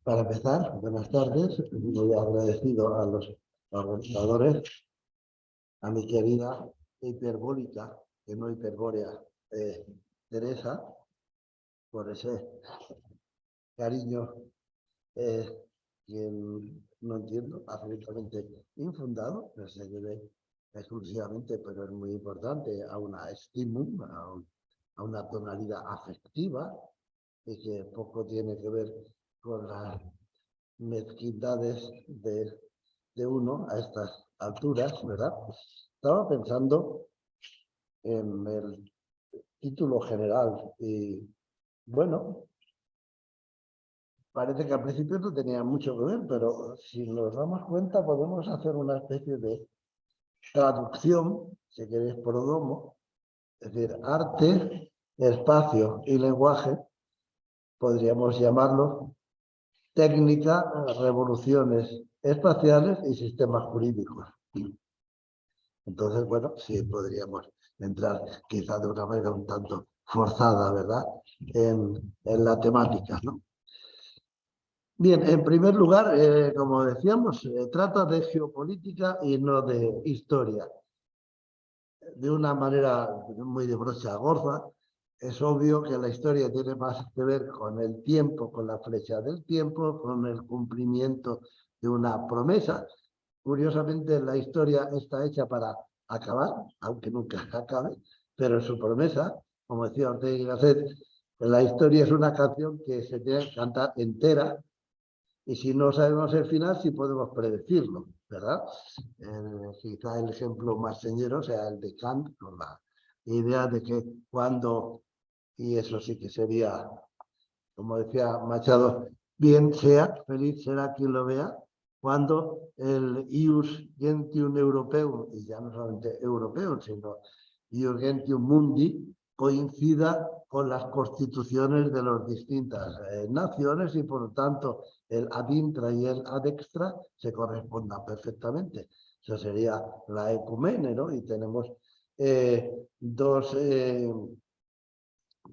Para empezar, buenas tardes. Muy agradecido a los organizadores, a mi querida hiperbólica, que no hiperbórea, Teresa, por ese cariño que no entiendo, absolutamente infundado, que se debe exclusivamente, pero es muy importante, a una estímulo, a una tonalidad afectiva, y que poco tiene que ver con las mezquindades de uno a estas alturas, ¿verdad? Estaba pensando en el título general y, bueno, parece que al principio no tenía mucho que ver, pero si nos damos cuenta podemos hacer una especie de traducción, si queréis, prodomo, es decir, arte, espacio y lenguaje, podríamos llamarlo técnica, revoluciones espaciales y sistemas jurídicos. Entonces, bueno, sí podríamos entrar quizá de una manera un tanto forzada, ¿verdad?, en la temática, ¿no? Bien, en primer lugar, como decíamos, trata de geopolítica y no de historia. De una manera muy de brocha gorda, es obvio que la historia tiene más que ver con el tiempo, con la flecha del tiempo, con el cumplimiento de una promesa. Curiosamente, la historia está hecha para acabar, aunque nunca acabe, pero su promesa, como decía Ortega y Gasset, la historia es una canción que se tiene que cantar entera, y si no sabemos el final, sí podemos predecirlo, ¿verdad? Quizá el ejemplo más señero sea el de Kant, con la idea de que cuando, y eso sí que sería, como decía Machado, bien sea, feliz será quien lo vea, cuando el ius gentium europeum, y ya no solamente europeum, sino ius gentium mundi, coincida con las constituciones de las distintas naciones y por lo tanto el ad intra y el ad extra se correspondan perfectamente. Eso sería la ecumene, ¿no? Y tenemos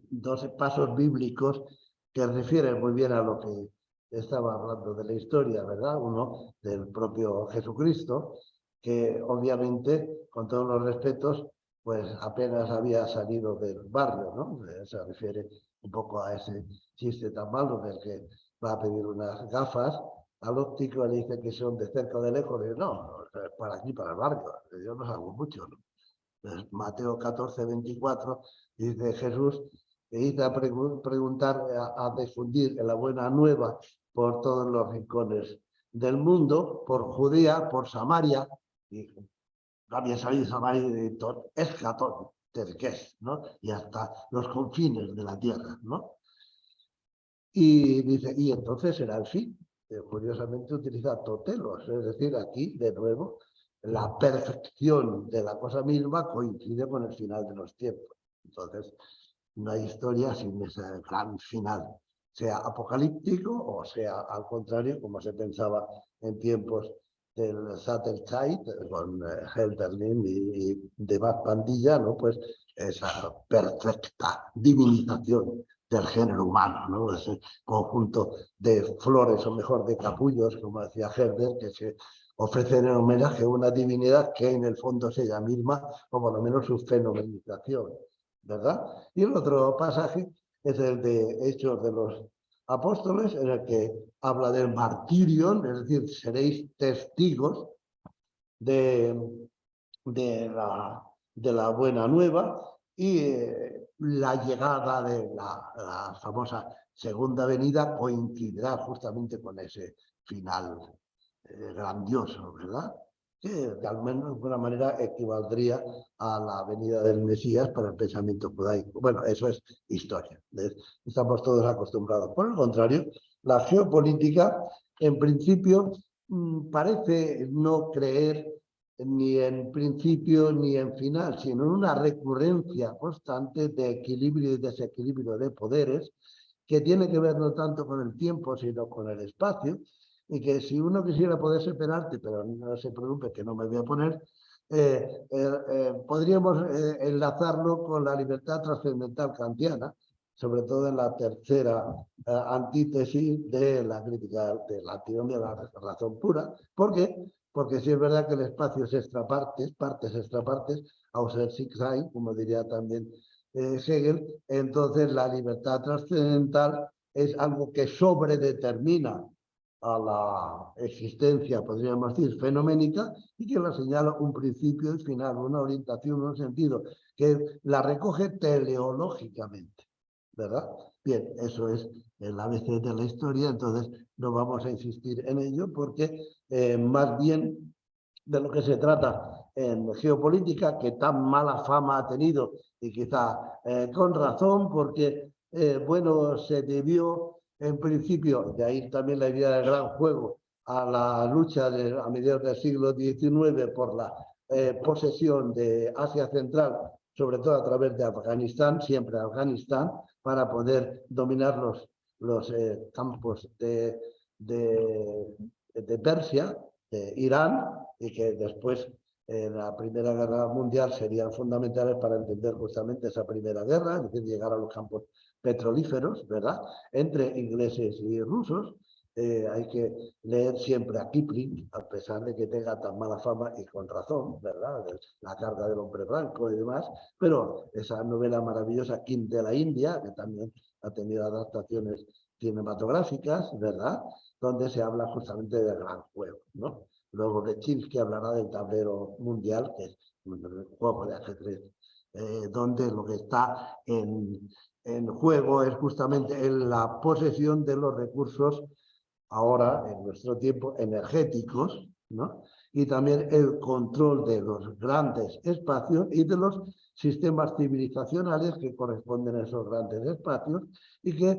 dos pasos bíblicos que refieren muy bien a lo que estaba hablando de la historia, ¿verdad? Uno del propio Jesucristo, que obviamente, con todos los respetos, pues apenas había salido del barrio, ¿no? Se refiere un poco a ese chiste tan malo del que va a pedir unas gafas al óptico y le dice que son de cerca o de lejos, y no, para aquí, para el barrio, yo no salgo mucho, ¿no? Pues Mateo 14, 24, dice Jesús, que hice a preguntar, a difundir la buena nueva por todos los rincones del mundo, por Judea, por Samaria, y había salido Samaria de Escatón, Terqués, ¿no? Y hasta los confines de la tierra, ¿no? Y dice, y entonces será el fin. Curiosamente utiliza totelos, es decir, aquí de nuevo la perfección de la cosa misma coincide con el final de los tiempos. Entonces, no hay historia sin ese gran final, sea apocalíptico o sea al contrario, como se pensaba en tiempos del Satellite, con Helderlin y demás pandilla, ¿no? Pues esa perfecta divinización del género humano, ¿no? Ese conjunto de flores, o mejor, de capullos, como decía Herder, que se ofrecen en homenaje a una divinidad que en el fondo es ella misma, o por lo menos su fenomenización, ¿verdad? Y el otro pasaje es el de Hechos de los Apóstoles, en el que habla del martirio, es decir, seréis testigos de, de la buena nueva y la llegada de la famosa segunda venida coincidirá justamente con ese final grandioso, ¿verdad? Que de al menos de alguna manera equivaldría a la venida del Mesías para el pensamiento judaico. Bueno, eso es historia. Estamos todos acostumbrados. Por el contrario, la geopolítica, en principio, parece no creer ni en principio ni en final, sino en una recurrencia constante de equilibrio y desequilibrio de poderes que tiene que ver no tanto con el tiempo, sino con el espacio, y que si uno quisiera poder separarte, pero no se preocupe que no me voy a poner, podríamos enlazarlo con la libertad trascendental kantiana, sobre todo en la tercera antítesis de la crítica de la antinomia de la razón pura. ¿Por qué? Porque sí es verdad que el espacio es extrapartes, partes extrapartes, außer sich sein, como diría también Hegel, entonces la libertad trascendental es algo que sobredetermina a la existencia, podríamos decir, fenoménica, y que la señala un principio y final, una orientación, un sentido, que la recoge teleológicamente, ¿verdad? Bien, eso es el ABC de la historia, entonces no vamos a insistir en ello porque más bien de lo que se trata en geopolítica, que tan mala fama ha tenido y quizá con razón, porque, bueno, se debió en principio, de ahí también la idea del gran juego, a la lucha a mediados del siglo XIX por la posesión de Asia Central, sobre todo a través de Afganistán, siempre Afganistán, para poder dominar los campos de Persia, de Irán, y que después en la Primera Guerra Mundial serían fundamentales para entender justamente esa Primera Guerra, es decir, llegar a los campos petrolíferos, ¿verdad?, entre ingleses y rusos. Hay que leer siempre a Kipling, a pesar de que tenga tan mala fama y con razón, ¿verdad?, La carga del hombre blanco y demás, pero esa novela maravillosa, Kim de la India, que también ha tenido adaptaciones cinematográficas, ¿verdad?, donde se habla justamente del gran juego, ¿no? Luego Rechinsky hablará del tablero mundial, que es el juego de ajedrez, donde lo que está en juego es justamente en la posesión de los recursos, ahora en nuestro tiempo, energéticos, ¿no? Y también el control de los grandes espacios y de los sistemas civilizacionales que corresponden a esos grandes espacios y que,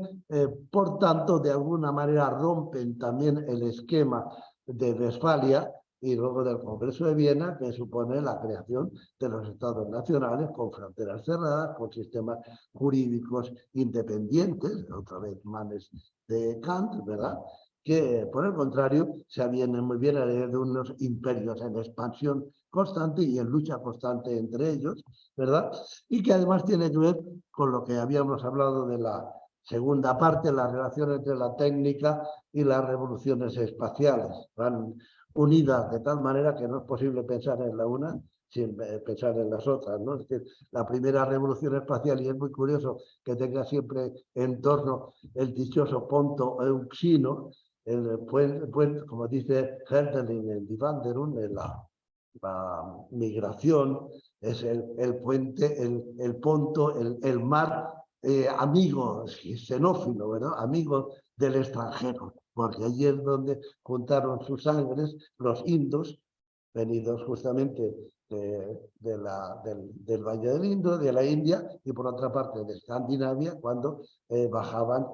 por tanto, de alguna manera rompen también el esquema de Westfalia y luego del Congreso de Viena, que supone la creación de los estados nacionales con fronteras cerradas, con sistemas jurídicos independientes, otra vez manes de Kant, ¿verdad?, que por el contrario se avienen muy bien a la idea de unos imperios en expansión constante y en lucha constante entre ellos, ¿verdad? Y que además tiene que ver con lo que habíamos hablado de la segunda parte, la relación entre la técnica y las revoluciones espaciales. Van unidas de tal manera que no es posible pensar en la una sin pensar en las otras, ¿no? Es decir, la primera revolución espacial, y es muy curioso que tenga siempre en torno el dichoso Ponto Euxino, el puente, como dice Herdelin en Die Wanderung, en la migración, es el puente, el ponto, el mar amigo, xenófilo, ¿verdad?, amigo del extranjero, porque allí es donde juntaron sus sangres los indos, venidos justamente del Valle del Indo, de la India, y por otra parte de Escandinavia, cuando bajaban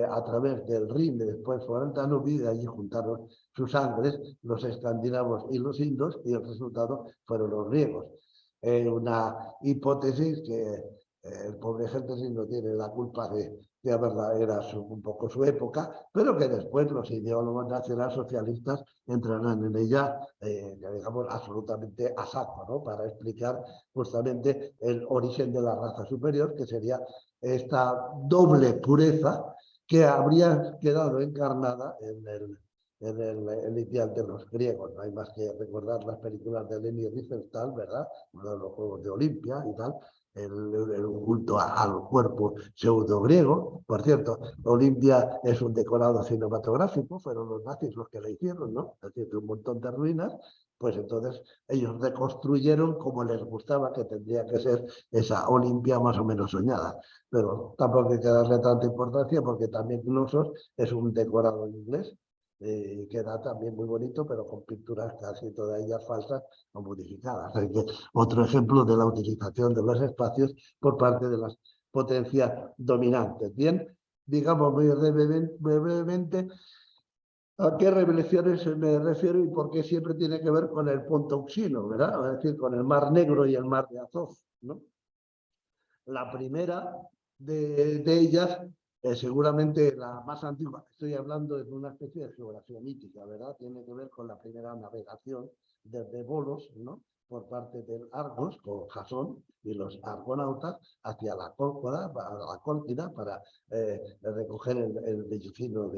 a través del Rin y después por el Danubio, y de allí juntaron sus sangres los escandinavos y los indos, y el resultado fueron los griegos. Una hipótesis que el pobre Hertelsin no tiene la culpa de haberla, era un poco su época, pero que después los ideólogos nacionalsocialistas entrarán en ella, digamos, absolutamente a saco, ¿no?, para explicar justamente el origen de la raza superior, que sería esta doble pureza que habría quedado encarnada en el ideal de los griegos. No hay más que recordar las películas de Leni Riefenstahl, ¿verdad?, los Juegos de Olimpia y tal, el culto al cuerpo pseudo griego. Por cierto, Olimpia es un decorado cinematográfico, fueron los nazis los que la hicieron, ¿no? Es decir, un montón de ruinas, pues entonces ellos reconstruyeron como les gustaba que tendría que ser esa Olimpia más o menos soñada. Pero tampoco hay que darle tanta importancia porque también Knossos es un decorado en inglés, queda también muy bonito, pero con pinturas casi todas ellas falsas o modificadas. Así que otro ejemplo de la utilización de los espacios por parte de las potencias dominantes. Bien, digamos muy brevemente a qué revelaciones me refiero y por qué siempre tiene que ver con el Ponto Euxino, ¿verdad? Es decir, con el Mar Negro y el Mar de Azov, ¿no? La primera de ellas seguramente la más antigua, estoy hablando de una especie de geografía mítica, ¿verdad? Tiene que ver con la primera navegación desde Bolos, ¿no? Por parte del Argos, con Jasón y los argonautas, hacia la Cólquida, para recoger el vellocino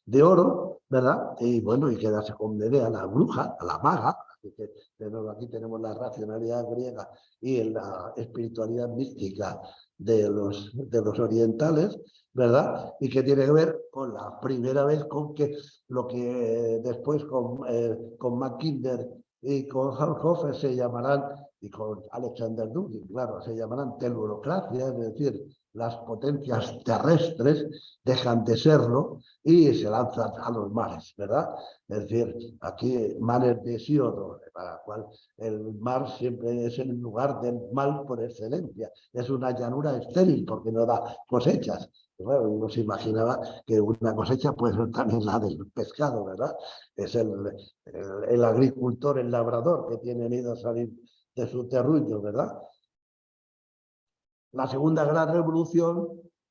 de oro, ¿verdad? Y bueno, y quedarse con Medea, la bruja, la maga. Así que de nuevo aquí tenemos la racionalidad griega y la espiritualidad mística de los orientales, ¿verdad? Y que tiene que ver con la primera vez con que lo que después con Mackinder y con Haushofer se llamarán, y con Alexander Dugin, claro, se llamarán telurocracia, es decir, las potencias terrestres dejan de serlo y se lanzan a los mares, ¿verdad? Es decir, aquí mares de Síodo, para la cual el mar siempre es el lugar del mal por excelencia. Es una llanura estéril porque no da cosechas. Bueno, uno se imaginaba que una cosecha puede ser también la del pescado, ¿verdad? Es el agricultor, el labrador que tiene miedo a salir de su terruño, ¿verdad? La segunda gran revolución,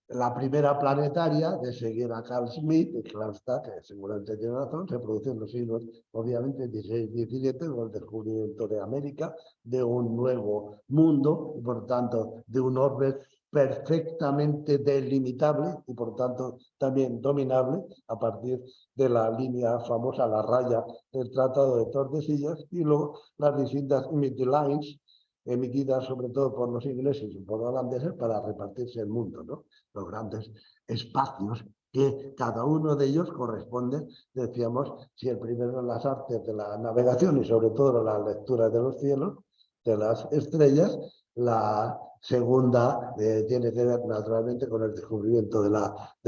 la primera planetaria, de seguir a Carl Schmitt, y claro está, que seguramente tiene razón, se produjo en los siglos, obviamente, 16 y 17, con el descubrimiento de América, de un nuevo mundo, y por tanto, de un orden perfectamente delimitable y por tanto también dominable a partir de la línea famosa, la raya del Tratado de Tordesillas, y luego las distintas midlines emitidas sobre todo por los ingleses y por los holandeses para repartirse el mundo, ¿no? Los grandes espacios que cada uno de ellos corresponde, decíamos, si el primero en las artes de la navegación y sobre todo la lectura de los cielos, de las estrellas, la segunda tiene que ver naturalmente con el descubrimiento de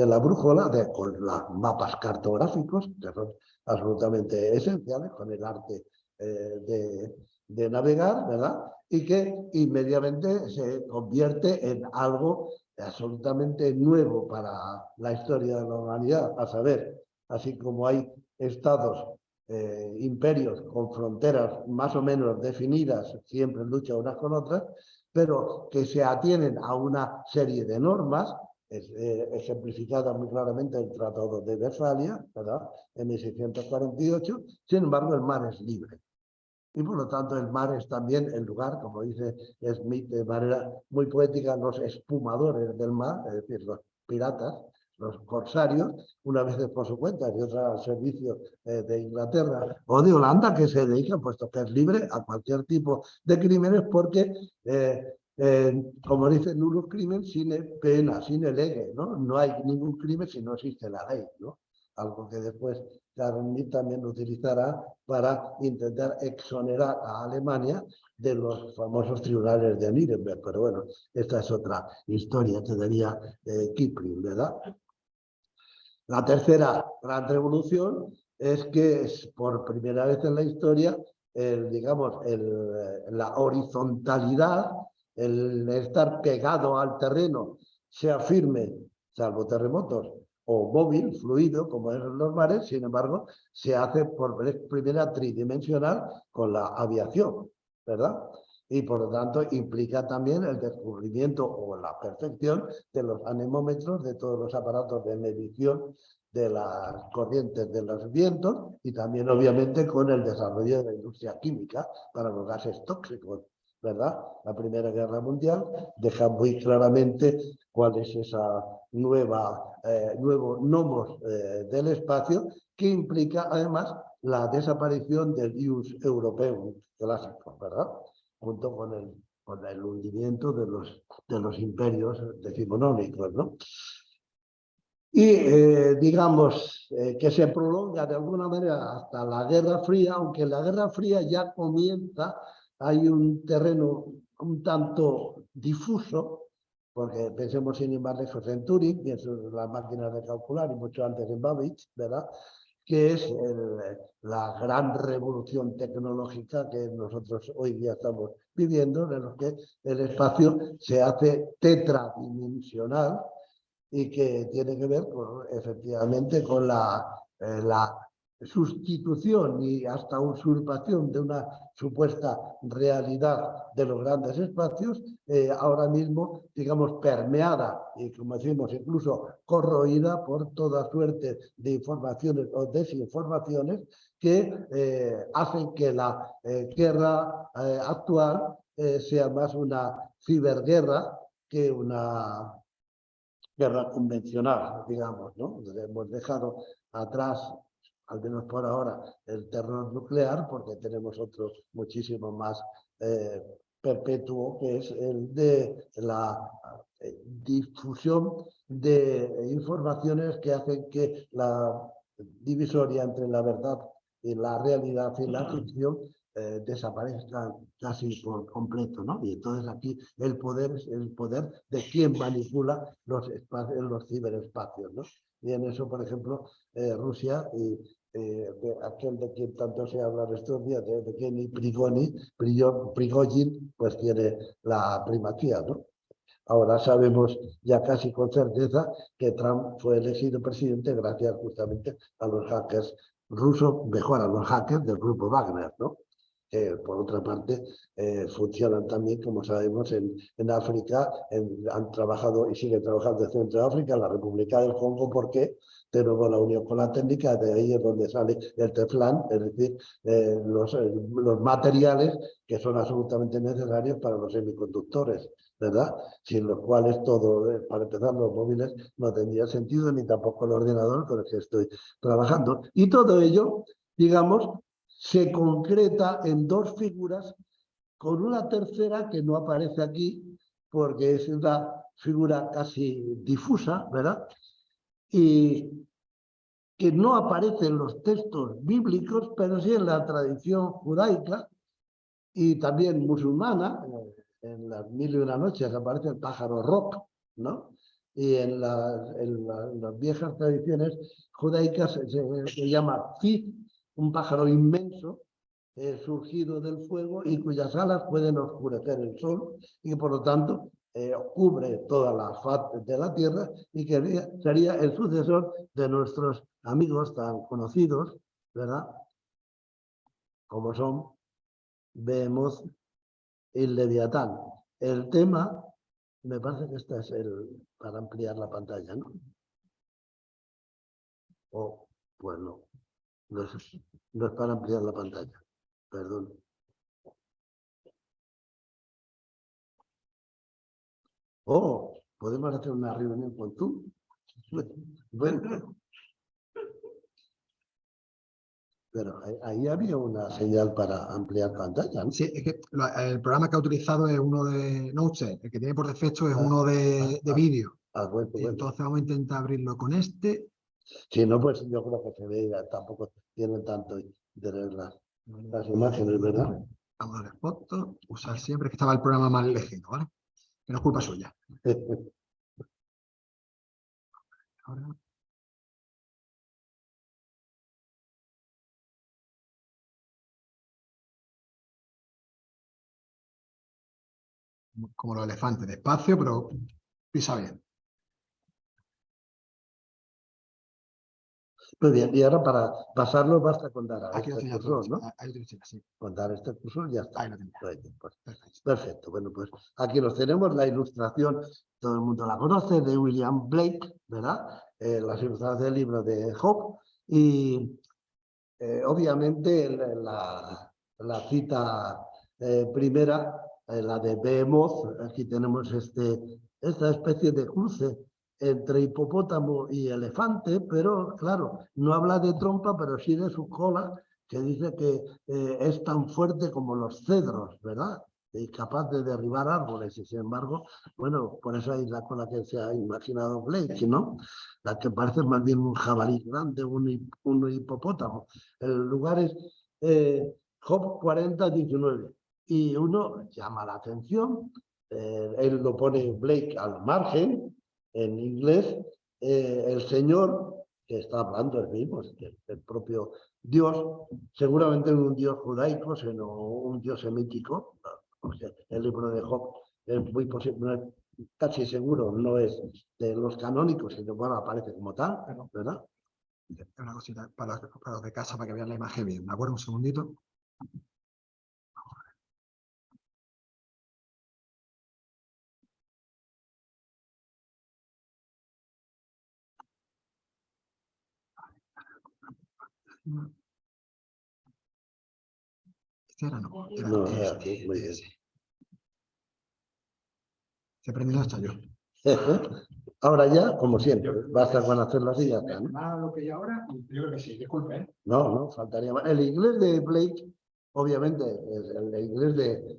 la brújula, con los mapas cartográficos, que son absolutamente esenciales, con el arte de navegar, ¿verdad? Y que inmediatamente se convierte en algo absolutamente nuevo para la historia de la humanidad, a saber, así como hay estados, imperios con fronteras más o menos definidas, siempre en lucha unas con otras, pero que se atienen a una serie de normas, ejemplificada muy claramente en el Tratado de Westfalia, ¿verdad? En 1648, sin embargo el mar es libre. Y por lo tanto el mar es también el lugar, como dice Smith de manera muy poética, los espumadores del mar, es decir, los piratas, los corsarios, una vez por su cuenta y otra al servicio de Inglaterra o de Holanda, que se dedican, puesto que es libre, a cualquier tipo de crímenes, porque, como dice, nullus crimen sine pena, sine lege, ¿no? No hay ningún crimen si no existe la ley, ¿no? Algo que después Carnot también utilizará para intentar exonerar a Alemania de los famosos tribunales de Nuremberg. Pero bueno, esta es otra historia que daría Kipling, ¿verdad? La tercera gran revolución es que es por primera vez en la historia, digamos, la horizontalidad, el estar pegado al terreno, sea firme, salvo terremotos, o móvil, fluido, como en los mares, sin embargo, se hace por vez primera tridimensional con la aviación, ¿verdad? Y por lo tanto implica también el descubrimiento o la perfección de los anemómetros, de todos los aparatos de medición de las corrientes de los vientos y también obviamente con el desarrollo de la industria química para los gases tóxicos, ¿verdad? La Primera Guerra Mundial deja muy claramente cuál es esa nuevo nomos del espacio que implica además la desaparición del ius europeum clásico, ¿verdad? Junto con el hundimiento de los imperios decimonónicos, ¿no? Y digamos que se prolonga de alguna manera hasta la Guerra Fría, aunque la Guerra Fría ya comienza, hay un terreno un tanto difuso, porque pensemos sin ir más lejos en Turing, y en las máquinas de calcular, y mucho antes en Babbage, ¿verdad? Que es la gran revolución tecnológica que nosotros hoy día estamos viviendo, en el que el espacio se hace tetradimensional, y que tiene que ver efectivamente con la sustitución y hasta usurpación de una supuesta realidad de los grandes espacios, ahora mismo, digamos, permeada y, como decimos, incluso corroída por toda suerte de informaciones o desinformaciones que hacen que la guerra actual sea más una ciberguerra que una guerra convencional, digamos, ¿no? Hemos dejado atrás, al menos por ahora, el terror nuclear, porque tenemos otro muchísimo más perpetuo, que es el de la difusión de informaciones que hacen que la divisoria entre la verdad y la realidad y la ficción desaparezcan casi por completo, ¿no? Y entonces aquí el poder es el poder de quien manipula los espacios, los ciberespacios, ¿no? Y en eso, por ejemplo, Rusia y aquel de quien tanto se habla estos días, de Evgeny Prigozhin, pues tiene la primacía, ¿no? Ahora sabemos ya casi con certeza que Trump fue elegido presidente gracias justamente a los hackers rusos, mejor a los hackers del grupo Wagner, ¿no? Por otra parte, funcionan también, como sabemos, en África, han trabajado y siguen trabajando en Centroáfrica, en la República del Congo, porque tenemos la unión con la técnica, de ahí es donde sale el teflán, es decir, los materiales que son absolutamente necesarios para los semiconductores, ¿verdad? Sin los cuales todo, para empezar, los móviles no tendría sentido, ni tampoco el ordenador con el que estoy trabajando. Y todo ello, digamos, se concreta en dos figuras, con una tercera que no aparece aquí, porque es una figura casi difusa, ¿verdad? Y que no aparece en los textos bíblicos, pero sí en la tradición judaica y también musulmana. En las Mil y una noches aparece el pájaro roc, ¿no? Y en las viejas tradiciones judaicas se llama Zif, un pájaro inmenso, surgido del fuego y cuyas alas pueden oscurecer el sol y por lo tanto cubre toda la faz de la tierra y que sería el sucesor de nuestros amigos tan conocidos, ¿verdad? Como son Behemoth y Leviatán. El tema, me parece que este es el para ampliar la pantalla, ¿no? O, pues no, no es para ampliar la pantalla, perdón. Oh, podemos hacer una reunión con tú. Bueno, pero ahí había una señal para ampliar pantalla, ¿no? Sí, es que el programa que ha utilizado es uno de Notepad, el que tiene por defecto es uno de vídeo. Bueno. Entonces vamos a intentar abrirlo con este. Si no, pues yo creo que se ve, tampoco tienen tanto interés las imágenes, ¿verdad? Vamos a darle foto, usar siempre, que estaba el programa mal elegido, ¿vale? Que no es culpa suya. Ahora. Como los elefantes, despacio, pero pisa bien. Muy bien, y ahora para pasarlo basta con dar a Aquí este lo tenía cursor, todo, ¿no? ahí lo tienes, sí. Con dar este cursor ya está. Ahí lo tenía. Perfecto. Bueno, pues aquí los tenemos, la ilustración, todo el mundo la conoce, de William Blake, ¿verdad? Las ilustraciones del libro de Job y obviamente la cita primera, la de Behemoth, aquí tenemos esta especie de cruce entre hipopótamo y elefante, pero claro, no habla de trompa, pero sí de su cola, que dice que es tan fuerte como los cedros, ¿verdad? Y capaz de derribar árboles, y sin embargo, bueno, por eso es la cola que se ha imaginado Blake, ¿no? La que parece más bien un jabalí grande, un hipopótamo. El lugar es Job 40:19. Y uno llama la atención, él lo pone Blake al margen, en inglés, el Señor, que está hablando el mismo, el propio Dios, seguramente no un Dios judaico, sino un Dios semítico. O sea, el libro de Job es muy posible, casi seguro no es de los canónicos, sino bueno, aparece como tal, ¿verdad? Una cosita para los de casa, para que vean la imagen bien. ¿De acuerdo? Un segundito. Este era no. Era No, este. muy bien. Se prendido hasta yo. Ahora ya, como siempre, basta con hacerlo así y ya está, ¿no? Más lo que hay ahora, yo creo que sí, disculpe, ¿eh? No, faltaría más. El inglés de Blake, obviamente, es el inglés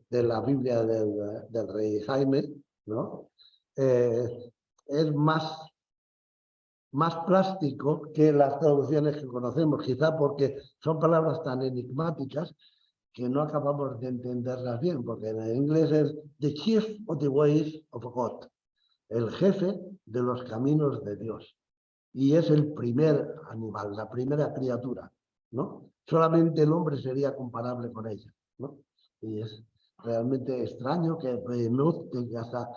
de la Biblia del rey Jaime, ¿no? Es más plástico que las traducciones que conocemos, quizá porque son palabras tan enigmáticas que no acabamos de entenderlas bien, porque en el inglés es the chief of the ways of God, el jefe de los caminos de Dios. Y es el primer animal, la primera criatura, ¿no? Solamente el hombre sería comparable con ella, ¿no? Y es realmente extraño que Behemoth tenga esta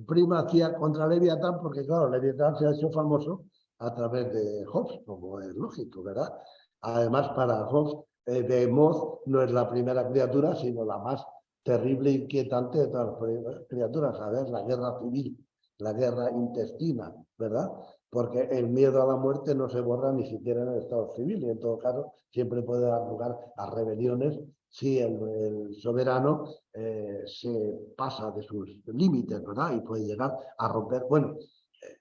primacía contra Leviatán, porque claro, Leviatán se ha hecho famoso a través de Hobbes, como es lógico, ¿verdad? Además, para Hobbes, Behemoth no es la primera criatura, sino la más terrible e inquietante de todas las criaturas, a ver, la guerra civil, la guerra intestina, ¿verdad? Porque el miedo a la muerte no se borra ni siquiera en el estado civil y en todo caso siempre puede dar lugar a rebeliones si el soberano se pasa de sus límites, ¿verdad? Y puede llegar a romper, bueno,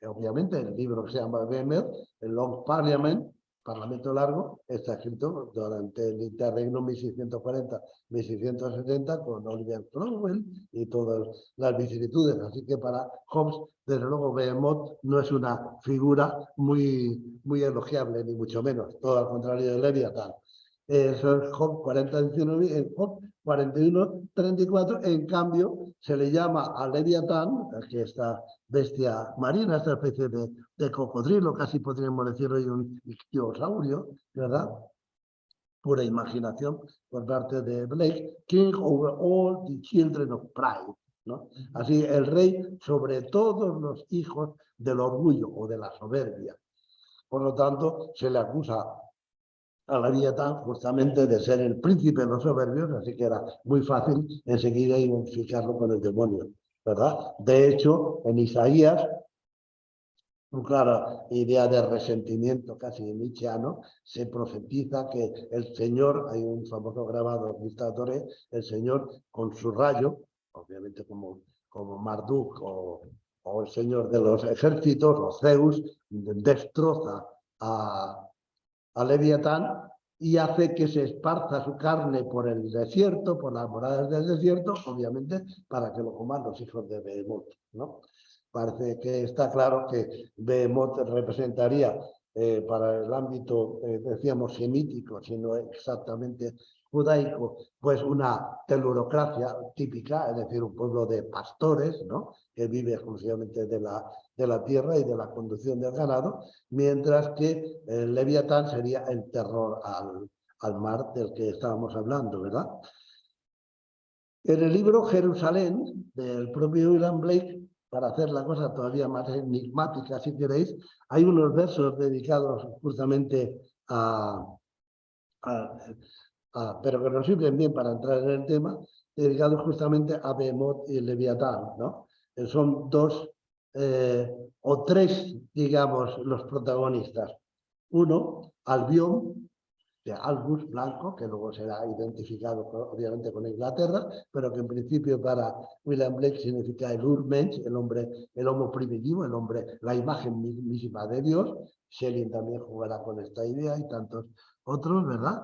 obviamente el libro que se llama Behemoth, el Long Parliament, Parlamento Largo, está escrito durante el interregno 1640-1670 con Oliver Cromwell y todas las vicisitudes. Así que para Hobbes, desde luego, Behemoth no es una figura muy elogiable, ni mucho menos, todo al contrario de Leviatán. Eso es Job 40:19, en Job 41:34, en cambio, se le llama a Leviatán, que esta bestia marina, esta especie de cocodrilo, casi podríamos decir hoy un ictiosaurio, ¿verdad? Pura imaginación por parte de Blake, King over all the children of pride, ¿no? Así, el rey sobre todos los hijos del orgullo o de la soberbia. Por lo tanto, se le acusa a Leviatán justamente de ser el príncipe de los soberbios, así que era muy fácil enseguida identificarlo con el demonio, ¿verdad? De hecho, en Isaías, una clara idea de resentimiento casi nietzscheano, se profetiza que el Señor, hay un famoso grabado de Torre, el Señor con su rayo, obviamente como Marduk o el Señor de los ejércitos, o Zeus, destroza a Leviatán y hace que se esparza su carne por el desierto, por las moradas del desierto, obviamente para que lo coman los hijos de Behemoth, ¿no? Parece que está claro que Behemoth representaría para el ámbito, decíamos, semítico, sino exactamente judaico, pues una telurocracia típica, es decir, un pueblo de pastores, ¿no? Que vive exclusivamente de la tierra y de la conducción del ganado, mientras que el Leviatán sería el terror al mar del que estábamos hablando, ¿verdad? En el libro Jerusalén, del propio William Blake, para hacer la cosa todavía más enigmática, si queréis, hay unos versos dedicados justamente pero que nos sirven bien para entrar en el tema, dedicados justamente a Behemoth y Leviatán, ¿no? Son dos o tres, digamos, los protagonistas. Uno, Albión, de Albus, blanco, que luego será identificado obviamente con Inglaterra, pero que en principio para William Blake significa el Urmensch, el hombre, el homo primitivo, el hombre, la imagen misma de Dios. Schelling también jugará con esta idea y tantos otros, ¿verdad?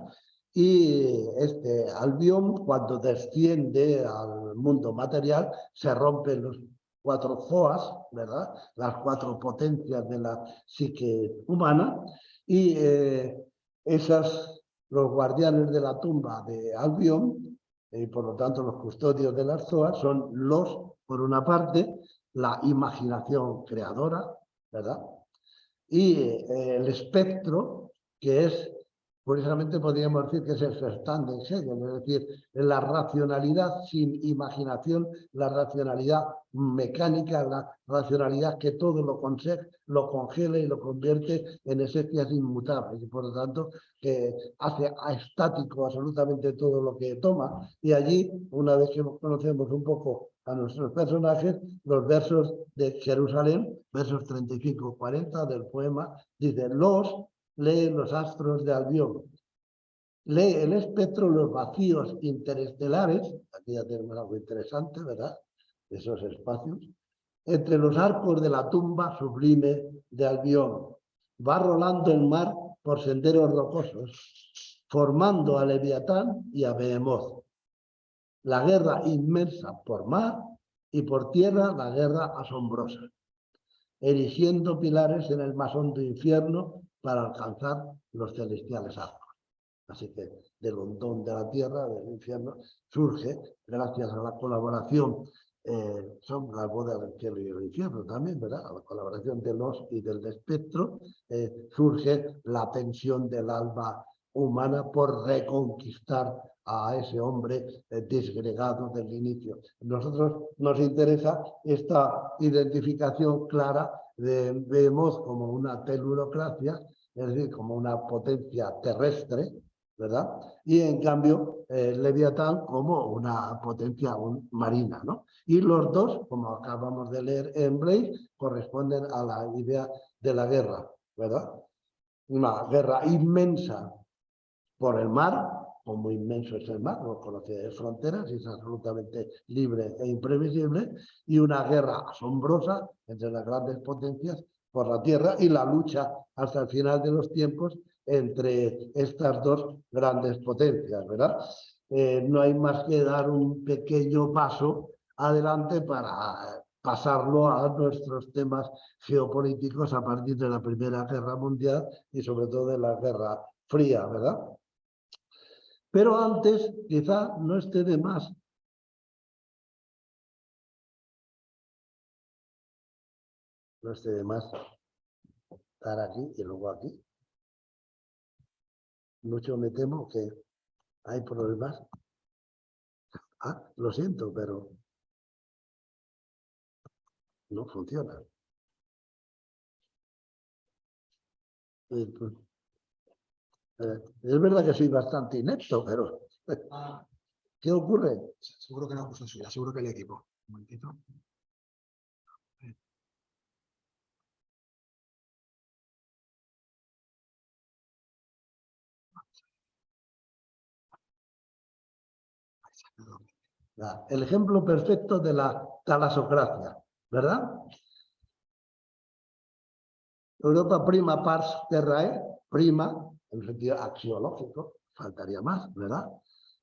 Y este Albión, cuando desciende al mundo material, se rompen los cuatro zoas, ¿verdad? Las cuatro potencias de la psique humana, y los guardianes de la tumba de Albión, y por lo tanto los custodios de las zoas, son por una parte, la imaginación creadora, ¿verdad? Y el espectro, que es Curiosamente podríamos decir que es el Verstand de Hegel, es decir, la racionalidad sin imaginación, la racionalidad mecánica, la racionalidad que todo lo congela y lo convierte en esencias inmutables y por lo tanto que hace estático absolutamente todo lo que toma. Y allí, una vez que conocemos un poco a nuestros personajes, los versos de Jerusalén, versos 35-40 del poema, dicen: lee los astros de Albión, lee el espectro, los vacíos interestelares, aquí ya tenemos algo interesante, ¿verdad? Esos espacios, entre los arcos de la tumba sublime de Albión. Va rolando el mar por senderos rocosos, formando a Leviatán y a Behemoth. La guerra inmensa por mar y por tierra la guerra asombrosa, erigiendo pilares en el más hondo infierno para alcanzar los celestiales arcos. Así que del hondón de la tierra, del infierno, surge, gracias a la colaboración, son las bodas del cielo y el infierno también, ¿verdad? A la colaboración de los y del espectro, surge la tensión del alma humana por reconquistar a ese hombre desgregado del inicio. A nosotros nos interesa esta identificación clara vemos como una telurocracia, es decir, como una potencia terrestre, ¿verdad? Y en cambio, Leviatán como una potencia marina, ¿no? Y los dos, como acabamos de leer en Blake, corresponden a la idea de la guerra, ¿verdad? Una guerra inmensa por el mar, como inmenso es el mar, no conoce fronteras, es absolutamente libre e imprevisible, y una guerra asombrosa entre las grandes potencias por la tierra y la lucha hasta el final de los tiempos entre estas dos grandes potencias, ¿verdad? No hay más que dar un pequeño paso adelante para pasarlo a nuestros temas geopolíticos a partir de la Primera Guerra Mundial y sobre todo de la Guerra Fría, ¿verdad? Pero antes, quizá no esté de más estar aquí y luego aquí. Mucho me temo que hay problemas. Lo siento, pero no funciona. Es verdad que soy bastante inepto, pero ¿qué ocurre? Seguro que no es cosa suya, seguro que el equipo. Un momentito. El ejemplo perfecto de la talasocracia, ¿verdad? Europa prima pars terrae, prima, en el sentido axiológico, faltaría más, ¿verdad?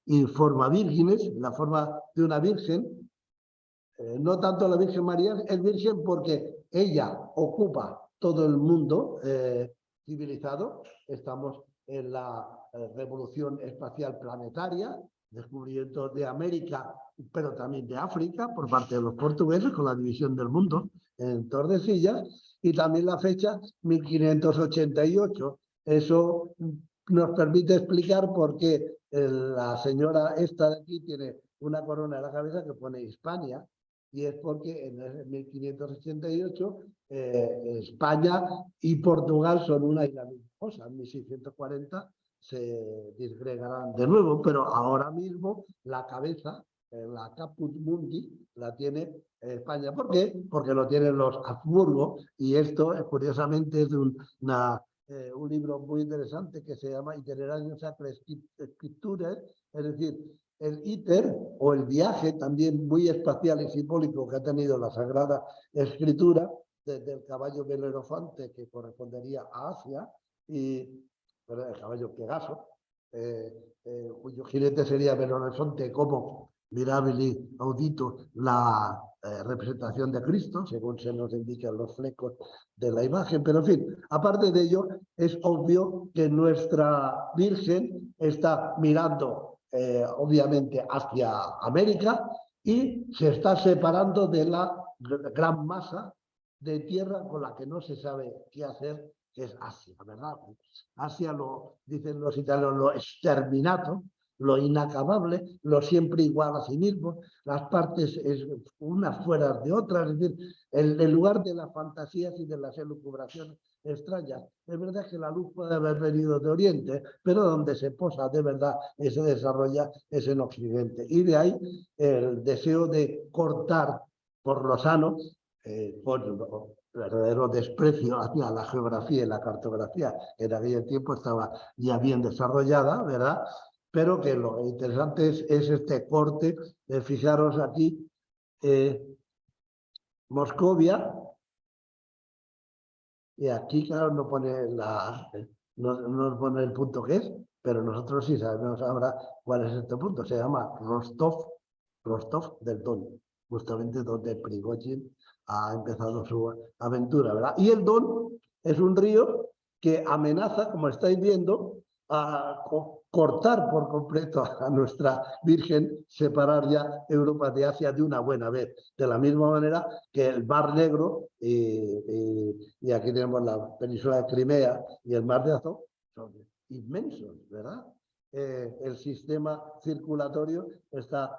Informa vírgenes, la forma de una virgen, no tanto la Virgen María, es virgen porque ella ocupa todo el mundo civilizado. Estamos en la revolución espacial planetaria, descubrimiento de América, pero también de África por parte de los portugueses con la división del mundo en Tordesillas, y también la fecha 1588. Eso nos permite explicar por qué la señora esta de aquí tiene una corona en la cabeza que pone Hispania, y es porque en 1588 España y Portugal son una y la misma cosa. En 1640 se disgregarán de nuevo, pero ahora mismo la cabeza, la caput mundi, la tiene España. ¿Por qué? Porque lo tienen los Habsburgo, y esto curiosamente es de un libro muy interesante que se llama Itinerarium Sacrae Scripturae, es decir, el íter o el viaje también muy espacial y simbólico que ha tenido la Sagrada Escritura, desde el caballo Belerofante, que correspondería a Asia, y el caballo Pegaso, cuyo jinete sería Belerofante, como mirabili audito la representación de Cristo, según se nos indican los flecos de la imagen. Pero en fin, aparte de ello, es obvio que nuestra Virgen está mirando obviamente hacia América y se está separando de la gran masa de tierra con la que no se sabe qué hacer que es Asia, ¿verdad? Asia lo dicen los italianos, lo exterminato, lo inacabable, lo siempre igual a sí mismo, las partes unas fuera de otras, es decir, el lugar de las fantasías y de las elucubraciones extrañas. Es verdad que la luz puede haber venido de Oriente, pero donde se posa de verdad y se desarrolla es en Occidente. Y de ahí el deseo de cortar por lo sano, por verdadero desprecio hacia la geografía y la cartografía, que en aquel tiempo estaba ya bien desarrollada, ¿verdad? Pero que lo interesante es este corte. Fijaros aquí, Moscovia, y aquí, claro, no pone, no pone el punto que es, pero nosotros sí sabemos ahora cuál es este punto. Se llama Rostov del Don, justamente donde Prigozhin ha empezado su aventura, ¿verdad? Y el Don es un río que amenaza, como estáis viendo, a cortar por completo a nuestra Virgen, separar ya Europa de Asia de una buena vez. De la misma manera que el Mar Negro, y aquí tenemos la península de Crimea y el Mar de Azov, son inmensos, ¿verdad? El sistema circulatorio está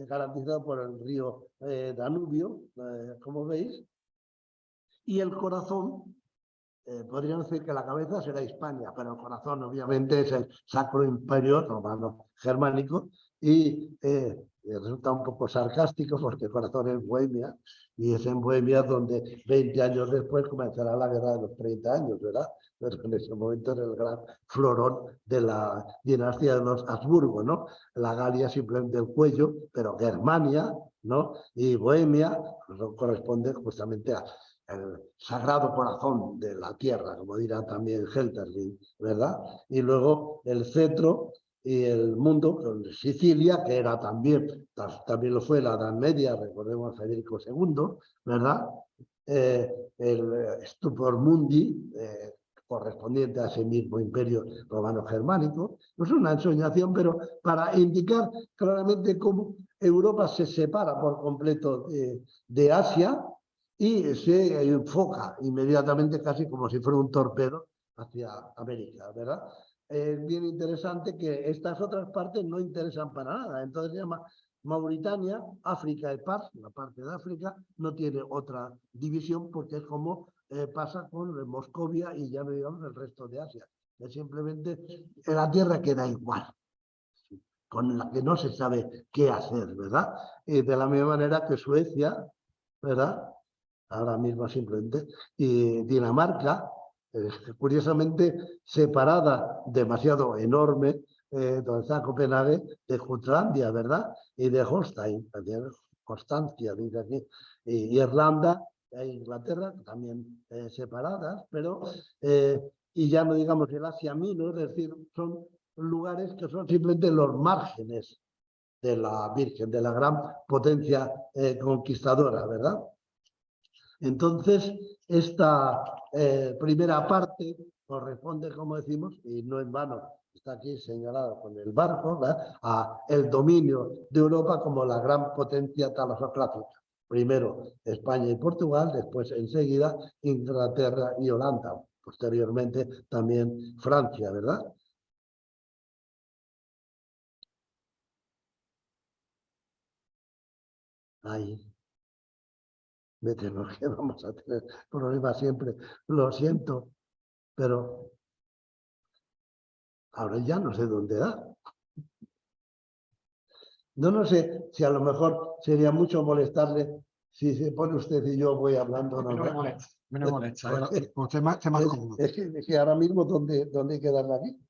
garantizado por el río Danubio, como veis, y el corazón, podríamos decir que la cabeza será Hispania, pero el corazón obviamente es el Sacro Imperio Romano Germánico, y resulta un poco sarcástico porque el corazón es Bohemia, y es en Bohemia donde 20 años después comenzará la guerra de los 30 años, ¿verdad? Pero en ese momento es el gran florón de la dinastía de los Habsburgo, ¿no? La Galia simplemente el cuello, pero Germania, ¿no? Y Bohemia corresponde justamente a el sagrado corazón de la tierra, como dirá también Helterling, ¿verdad? Y luego el cetro y el mundo, con Sicilia, que era también lo fue la Edad Media, recordemos a Federico II, ¿verdad? El Stupor Mundi, correspondiente a ese mismo imperio romano-germánico. No es una ensoñación, pero para indicar claramente cómo Europa se separa por completo de Asia, y se enfoca inmediatamente casi como si fuera un torpedo hacia América, ¿verdad? Es bien interesante que estas otras partes no interesan para nada. Entonces se llama Mauritania, África y Paz, la parte de África, no tiene otra división porque es como pasa con Moscovia y ya no digamos el resto de Asia. Es simplemente la tierra queda igual, con la que no se sabe qué hacer, ¿verdad? Y de la misma manera que Suecia, ¿verdad? Ahora mismo simplemente, y Dinamarca, curiosamente separada, demasiado enorme, donde está Copenhague, de Jutlandia, ¿verdad? Y de Holstein, Constancia, dice aquí, y Irlanda e Inglaterra, también separadas, pero, y ya no digamos el Asia Minor, es decir, son lugares que son simplemente los márgenes de la Virgen, de la gran potencia conquistadora, ¿verdad? Entonces, esta primera parte corresponde, como decimos, y no en vano, está aquí señalado con el barco, ¿verdad?, a el dominio de Europa como la gran potencia talasocrática. Primero España y Portugal, después enseguida Inglaterra y Holanda, posteriormente también Francia, ¿verdad? Ahí me temo que vamos a tener problemas siempre, lo siento, pero ahora ya no sé dónde da. No sé si a lo mejor sería mucho molestarle si se pone usted y yo voy hablando. No me molesta, no me molesta. Usted más cómodo. Es que ahora mismo, ¿dónde hay que darle aquí?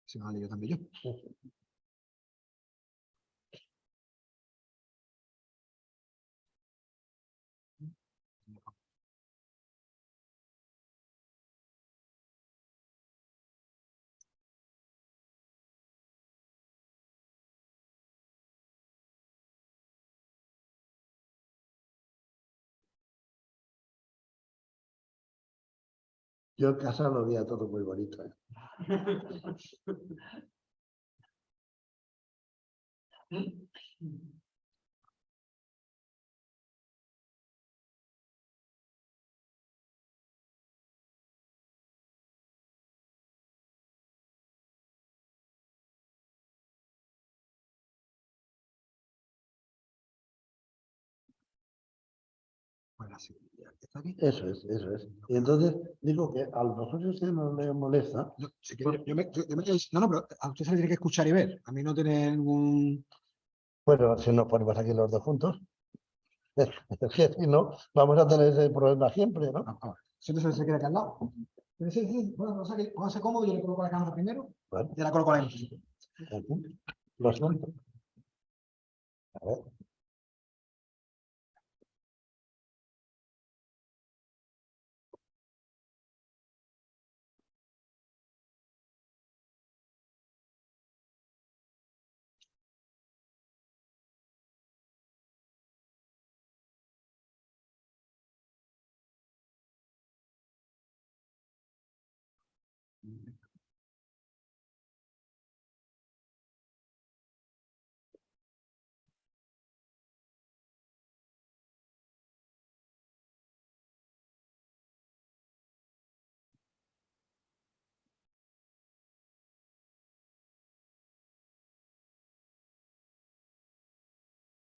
Sí, vale, yo también. Yo en casa lo veía todo muy bonito, ¿eh? ¿Está aquí? Eso es, eso es. Y entonces digo que a lo mejor si a usted no le molesta, No, si quiere, no, no, pero a usted se le tiene que escuchar y ver. A mí no tiene ningún... bueno, si nos ponemos aquí los dos juntos, es que si no, vamos a tener ese problema siempre, ¿no? Vamos, siempre se queda aquí al lado. Sí, sí, sí. Bueno, póngase cómodo, yo le coloco la cámara primero Bueno, y la coloco la imagen. aquí, lo siento. A ver.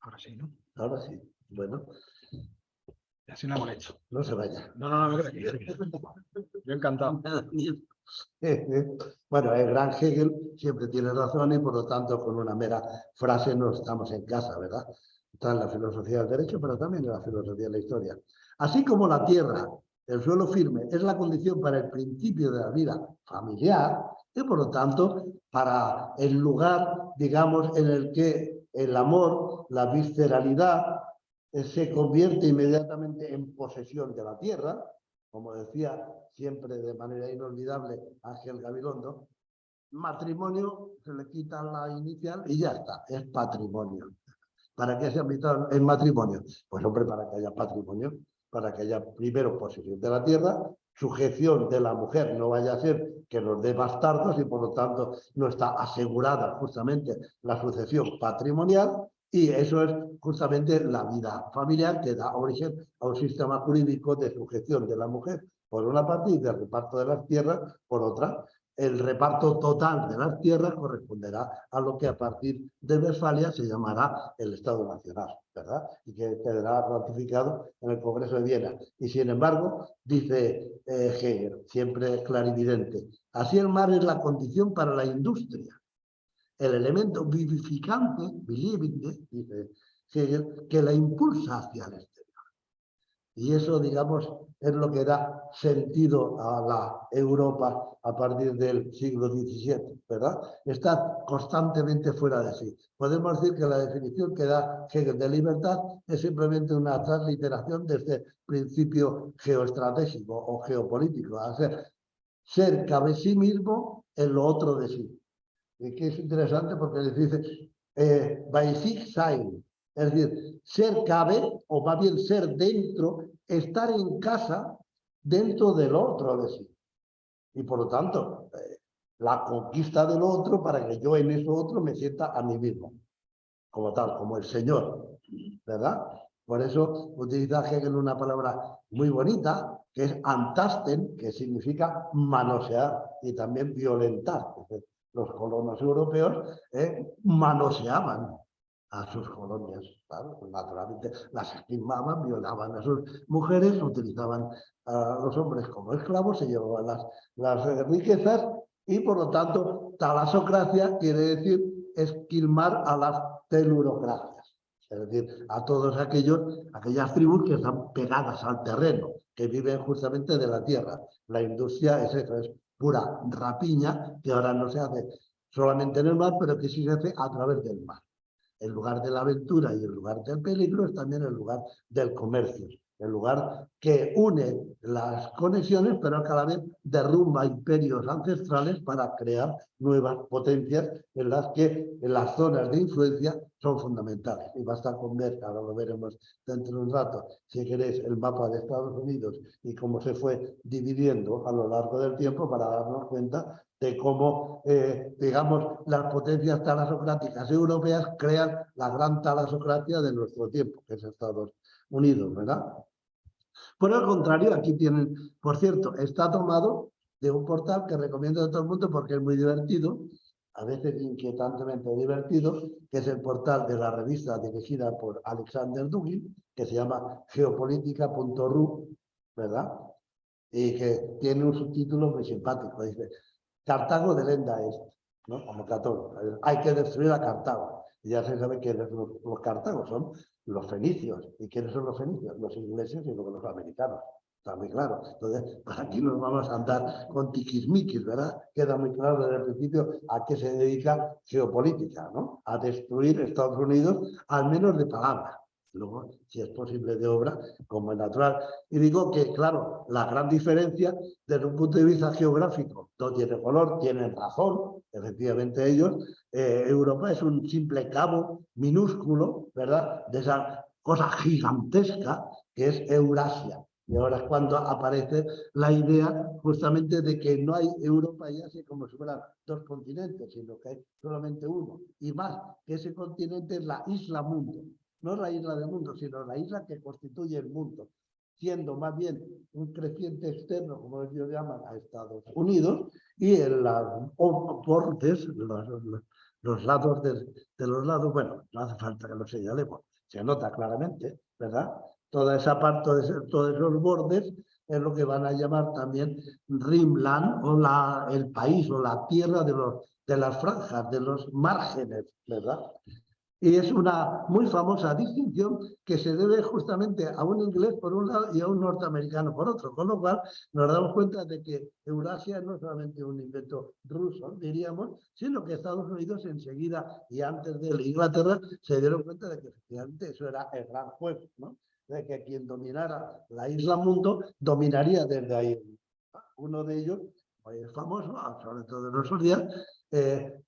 Ahora sí, ¿no? Ahora sí. Bueno, Así no la molesto. no se vaya. No, no, no, me quedo aquí. Yo encantado. Bueno, el gran Hegel siempre tiene razón y por lo tanto con una mera frase no estamos en casa, ¿verdad? Está en la filosofía del derecho, pero también en la filosofía de la historia. Así como la tierra, el suelo firme, es la condición para el principio de la vida familiar y por lo tanto para el lugar, digamos, en el que el amor, la visceralidad se convierte inmediatamente en posesión de la tierra, como decía siempre de manera inolvidable Ángel Gabilondo, matrimonio, se le quita la inicial y ya está, es patrimonio. ¿Para qué se ha invitado en matrimonio? Pues hombre, para que haya patrimonio, para que haya primero posesión de la tierra, sujeción de la mujer, no vaya a ser que nos dé bastardos y por lo tanto no está asegurada justamente la sucesión patrimonial, y eso es justamente la vida familiar que da origen a un sistema jurídico de sujeción de la mujer por una parte y de reparto de las tierras por otra. El reparto total de las tierras corresponderá a lo que a partir de Westfalia se llamará el Estado Nacional, ¿verdad? Y que quedará ratificado en el Congreso de Viena. Y sin embargo, dice Hegel, siempre clarividente, así el mar es la condición para la industria, el elemento vivificante, dice Hegel, que la impulsa hacia el exterior. Y eso, digamos, es lo que da sentido a la Europa a partir del siglo XVII, ¿verdad? Está constantemente fuera de sí. Podemos decir que la definición que da Hegel de libertad es simplemente una transliteración de este principio geoestratégico o geopolítico, a ser cabe sí mismo en lo otro de sí. Y que es interesante porque les dice bei sich sein, es decir, ser cabe, o más bien ser dentro, estar en casa dentro del otro de sí. Y por lo tanto, la conquista del otro para que yo en eso otro me sienta a mí mismo, como tal, como el Señor, ¿verdad? Por eso utiliza Hegel una palabra muy bonita, que es antasten, que significa manosear y también violentar. Los colonos europeos manoseaban a sus colonias, ¿claro? Naturalmente las esquimaban, violaban a sus mujeres, utilizaban a los hombres como esclavos, se llevaban las riquezas y por lo tanto talasocracia quiere decir esquilmar a las telurocracias, es decir, a todos aquellas tribus que están pegadas al terreno, que viven justamente de la tierra. La industria es eso, es pura rapiña que ahora no se hace solamente en el mar, pero que sí se hace a través del mar. El lugar de la aventura y el lugar del peligro es también el lugar del comercio, el lugar que une las conexiones, pero que a la vez derrumba imperios ancestrales para crear nuevas potencias en las que las zonas de influencia son fundamentales. Y basta con ver, ahora lo veremos dentro de un rato, si queréis, el mapa de Estados Unidos y cómo se fue dividiendo a lo largo del tiempo para darnos cuenta de cómo, digamos, las potencias talasocráticas europeas crean la gran talasocracia de nuestro tiempo, que es Estados Unidos, ¿verdad? Por el contrario, aquí tienen, por cierto, está tomado de un portal que recomiendo a todo el mundo porque es muy divertido, a veces inquietantemente divertido, que es el portal de la revista dirigida por Alexander Dugin, que se llama geopolítica.ru, ¿verdad? Y que tiene un subtítulo muy simpático, dice, Cartago de lenda es, ¿no? Como católico, hay que destruir a Cartago. Y ya se sabe que los cartagos son los fenicios. ¿Y quiénes son los fenicios? Los ingleses y luego los americanos. Está muy claro. Entonces, pues aquí nos vamos a andar con tiquismiquis, ¿verdad? Queda muy claro desde el principio a qué se dedica geopolítica, ¿no? A destruir Estados Unidos, al menos de palabra. Luego, si es posible de obra, como es natural. Y digo que, claro, la gran diferencia desde un punto de vista geográfico no tiene color, tienen razón, efectivamente ellos. Europa es un simple cabo minúsculo, ¿verdad? De esa cosa gigantesca que es Eurasia. Y ahora es cuando aparece la idea justamente de que no hay Europa y Asia como si fueran dos continentes, sino que hay solamente uno. Y más, que ese continente es la isla mundo. No es la isla del mundo, sino la isla que constituye el mundo, siendo más bien un creciente externo, como ellos llaman, a Estados Unidos, y en los bordes, los lados de los lados, bueno, no hace falta que lo señalemos, se nota claramente, ¿verdad? Toda esa parte, todos esos bordes es lo que van a llamar también Rimland, o el país o la tierra de las franjas, de los márgenes, ¿verdad? Y es una muy famosa distinción que se debe justamente a un inglés por un lado y a un norteamericano por otro, con lo cual nos damos cuenta de que Eurasia no es solamente un invento ruso, diríamos, sino que Estados Unidos enseguida y antes de Inglaterra se dieron cuenta de que efectivamente eso era el gran juego, ¿no? De que quien dominara la isla mundo dominaría desde ahí. Uno de ellos, muy famoso, sobre todo en nuestros días,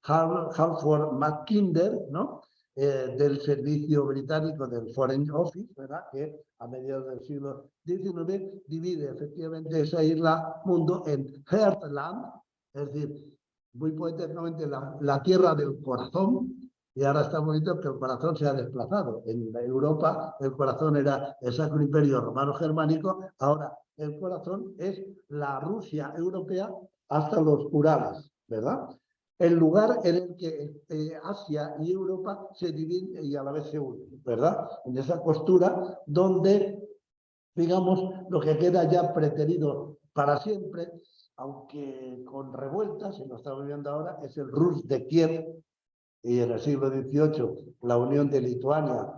Halford Mackinder, ¿no? Del servicio británico del Foreign Office, ¿verdad? Que a mediados del siglo XIX divide efectivamente esa isla mundo en Heartland, es decir, muy poéticamente la tierra del corazón, y ahora está bonito que el corazón se ha desplazado. En Europa el corazón era el Sacro Imperio Romano Germánico, ahora el corazón es la Rusia europea hasta los Urales, ¿verdad? El lugar en el que Asia y Europa se dividen y a la vez se unen, ¿verdad? En esa costura donde, digamos, lo que queda ya preterido para siempre, aunque con revueltas, y lo estamos viendo ahora, es el Rus de Kiev, y en el siglo XVIII la unión de Lituania,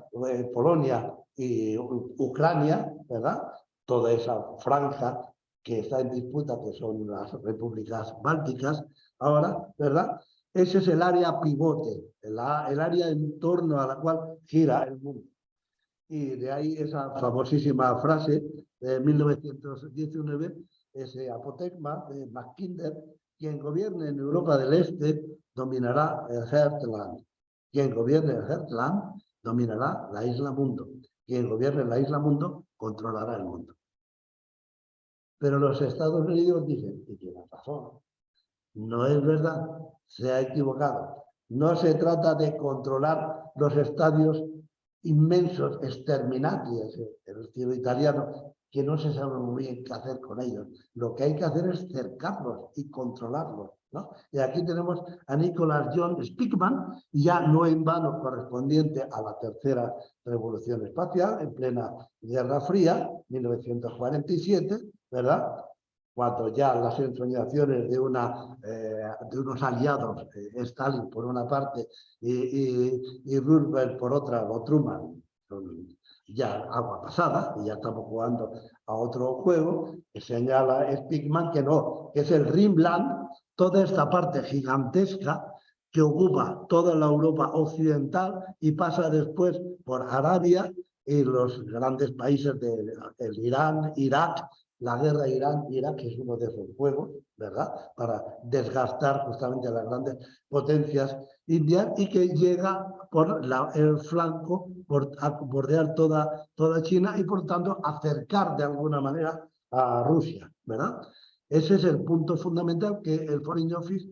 Polonia y Ucrania, ¿verdad? Toda esa franja que está en disputa, que son las repúblicas bálticas, ahora, ¿verdad? Ese es el área pivote, el área en torno a la cual gira el mundo. Y de ahí esa famosísima frase de 1919, ese apotegma de Mackinder: quien gobierne en Europa del Este dominará el Heartland. Quien gobierne el Heartland dominará la isla mundo. Quien gobierne la isla mundo controlará el mundo. Pero los Estados Unidos dicen, y tienen razón, no es verdad, se ha equivocado. No se trata de controlar los estadios inmensos, exterminantes, el estilo italiano, que no se sabe muy bien qué hacer con ellos. Lo que hay que hacer es cercarlos y controlarlos, ¿no? Y aquí tenemos a Nicholas John Speakman, ya no en vano correspondiente a la tercera revolución espacial, en plena Guerra Fría, 1947, ¿verdad? Cuando ya las ensoñaciones de unos aliados, Stalin por una parte y Roosevelt por otra, o Truman, son ya agua pasada, y ya estamos jugando a otro juego, que señala Speakman que no, que es el Rimland, toda esta parte gigantesca que ocupa toda la Europa occidental y pasa después por Arabia y los grandes países del Irán, Irak. La guerra Irán-Irak es uno de esos juegos, ¿verdad? Para desgastar justamente a las grandes potencias indias, y que llega por el flanco, a bordear toda China y por tanto acercar de alguna manera a Rusia, ¿verdad? Ese es el punto fundamental que el Foreign Office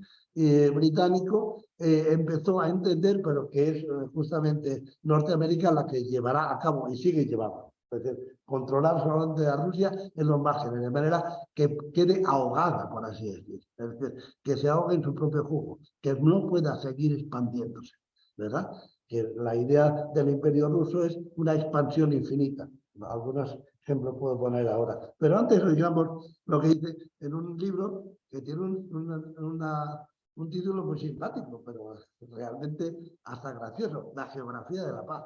británico empezó a entender, pero que es justamente Norteamérica la que llevará a cabo y sigue llevando. Es decir, controlar solamente a Rusia en los márgenes, de manera que quede ahogada, por así decir. Es decir, que se ahogue en su propio jugo, que no pueda seguir expandiéndose, ¿verdad? Que la idea del imperio ruso es una expansión infinita. Algunos ejemplo puedo poner ahora. Pero antes digamos lo que dice en un libro que tiene un título muy simpático, pero realmente hasta gracioso, La geografía de la paz.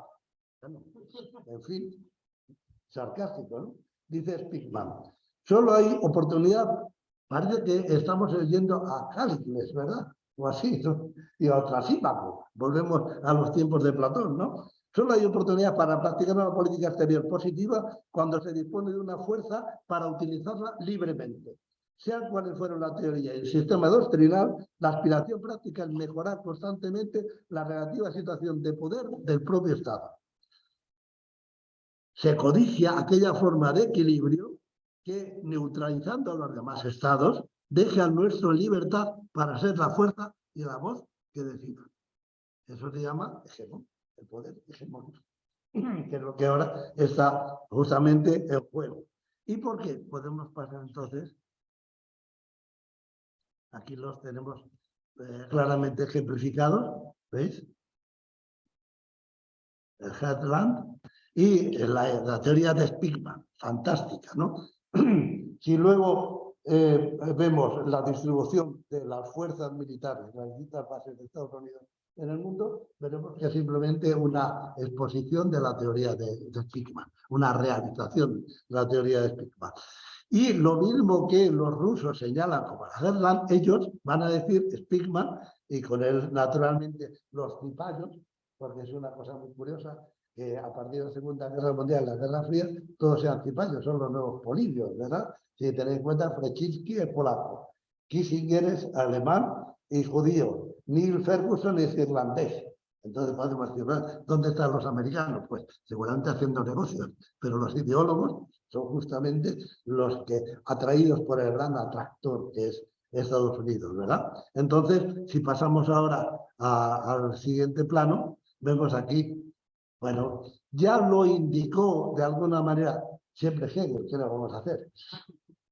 Bueno, en fin, sarcástico, ¿no? Dice Spigman, solo hay oportunidad, parece que estamos leyendo a Cállicles, ¿verdad? O así, ¿no? Y a Trasímaco, volvemos a los tiempos de Platón, ¿no? Solo hay oportunidad para practicar una política exterior positiva cuando se dispone de una fuerza para utilizarla libremente. Sean cuales fueron la teoría y el sistema doctrinal, la aspiración práctica es mejorar constantemente la relativa situación de poder del propio Estado. Se codicia aquella forma de equilibrio que, neutralizando a los demás estados, deja a nuestro libertad para ser la fuerza y la voz que decida. Eso se llama hegemón, el poder hegemónico, que es lo que ahora está justamente en juego. ¿Y por qué? Podemos pasar entonces, aquí los tenemos claramente ejemplificados, ¿veis? El Headland y la teoría de Spigman, fantástica, ¿no? Si luego vemos la distribución de las fuerzas militares, las distintas bases de Estados Unidos en el mundo, veremos que es simplemente una exposición de la teoría de Spigman, una realización de la teoría de Spigman. Y lo mismo que los rusos señalan como Headland, ellos van a decir Spigman, y con él naturalmente los cipayos, porque es una cosa muy curiosa, que a partir de la Segunda Guerra Mundial, la Guerra Fría, todos sean cipayos, son los nuevos polivios, ¿verdad? Si tenéis en cuenta, Brzezinski es polaco, Kissinger es alemán y judío, Neil Ferguson es irlandés. Entonces podemos decir, ¿dónde están los americanos? Pues seguramente haciendo negocios, pero los ideólogos son justamente los que, atraídos por el gran atractor que es Estados Unidos, ¿verdad? Entonces, si pasamos ahora al siguiente plano, vemos aquí, bueno, ya lo indicó de alguna manera siempre Hegel, ¿qué le vamos a hacer?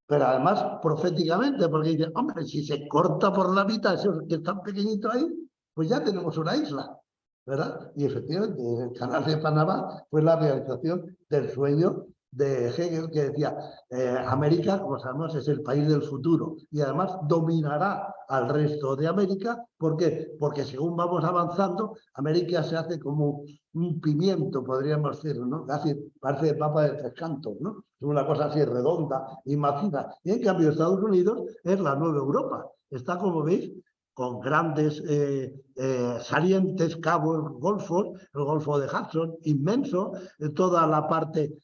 Pero además proféticamente, porque dice, hombre, si se corta por la mitad eso que es tan pequeñito ahí, pues ya tenemos una isla, ¿verdad? Y efectivamente, el canal de Panamá fue la realización del sueño de Hegel, que decía, América, como sabemos, es el país del futuro y además dominará al resto de América. ¿Por qué? Porque según vamos avanzando, América se hace como un pimiento, podríamos decir, ¿no? Casi parece el Papa de Tres Cantos, ¿no? Es una cosa así redonda y maciza. Y en cambio Estados Unidos es la nueva Europa. Está, como veis, con grandes salientes, cabos, golfos, el Golfo de Hudson, inmenso, toda la parte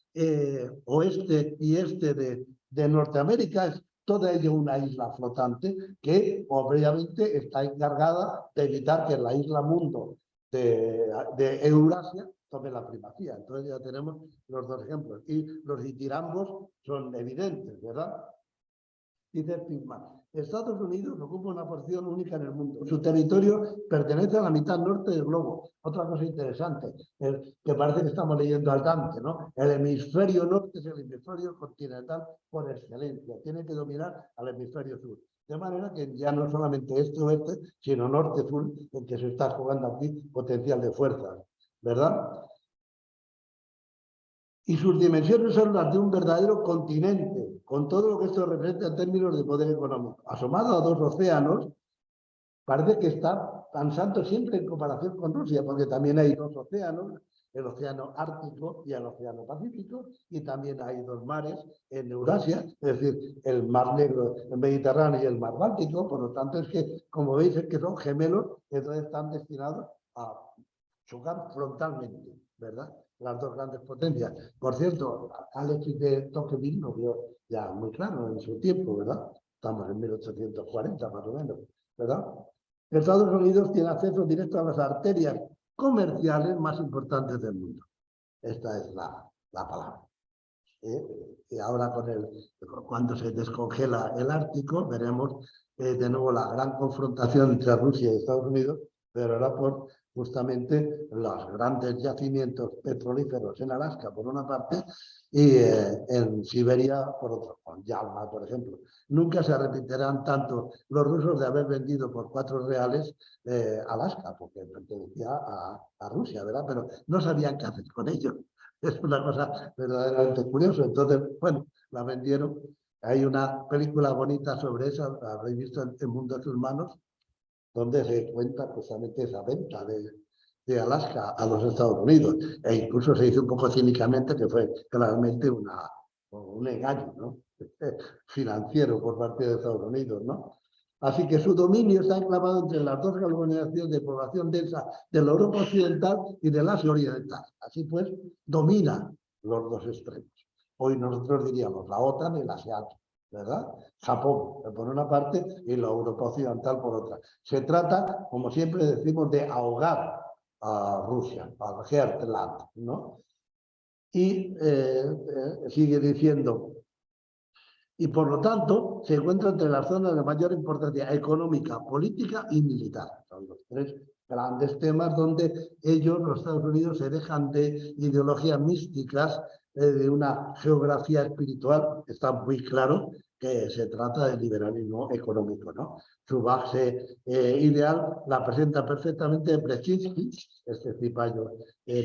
oeste y este de Norteamérica, es toda ella una isla flotante que obviamente está encargada de evitar que la isla mundo de Eurasia tome la primacía. Entonces ya tenemos los dos ejemplos. Y los ditirambos son evidentes, ¿verdad? Dice Spigman, Estados Unidos ocupa una porción única en el mundo. Su territorio pertenece a la mitad norte del globo. Otra cosa interesante, que parece que estamos leyendo al Dante, ¿no? El hemisferio norte es el hemisferio continental por excelencia. Tiene que dominar al hemisferio sur. De manera que ya no solamente este-oeste, sino norte-sur, en que se está jugando aquí potencial de fuerzas, ¿verdad? Y sus dimensiones son las de un verdadero continente, con todo lo que esto representa en términos de poder económico. Asomado a dos océanos, parece que está pensando siempre en comparación con Rusia, porque también hay dos océanos, el océano Ártico y el océano Pacífico, y también hay dos mares en Eurasia, es decir, el Mar Negro, el Mediterráneo y el Mar Báltico. Por lo tanto, es que, como veis, es que son gemelos, entonces están destinados a chocar frontalmente, ¿verdad? Las dos grandes potencias. Por cierto, Alexis de Tocqueville lo vio ya muy claro en su tiempo, ¿verdad? Estamos en 1840 más o menos, ¿verdad? Estados Unidos tiene acceso directo a las arterias comerciales más importantes del mundo. Esta es la palabra. Y ahora cuando se descongela el Ártico, veremos de nuevo la gran confrontación entre Rusia y Estados Unidos, pero ahora por justamente los grandes yacimientos petrolíferos en Alaska, por una parte, y en Siberia, por otro, con Yalma, por ejemplo. Nunca se arrepentirán tanto los rusos de haber vendido por 4 reales Alaska, porque pertenecía a Rusia, ¿verdad? Pero no sabían qué hacer con ello. Es una cosa verdaderamente curiosa. Entonces, bueno, la vendieron. Hay una película bonita sobre eso, la habréis visto en Mundo de sus manos, donde se cuenta precisamente esa venta de Alaska a los Estados Unidos. E incluso se hizo un poco cínicamente que fue claramente un engaño, ¿no? Financiero por parte de Estados Unidos, ¿no? Así que su dominio está enclavado entre las dos aglomeraciones de población densa de la Europa Occidental y del Asia Oriental. Así pues, domina los dos extremos. Hoy nosotros diríamos la OTAN y el ASEAN, ¿verdad? Japón por una parte y la Europa Occidental por otra. Se trata, como siempre decimos, de ahogar a Rusia, a Heartland, ¿no? Y sigue diciendo, y por lo tanto se encuentra entre las zonas de mayor importancia económica, política y militar. Son los tres grandes temas donde ellos, los Estados Unidos, se dejan de ideologías místicas, de una geografía espiritual. Está muy claro que se trata de liberalismo económico, ¿no? Su base ideal la presenta perfectamente Brzezinski, este cipayo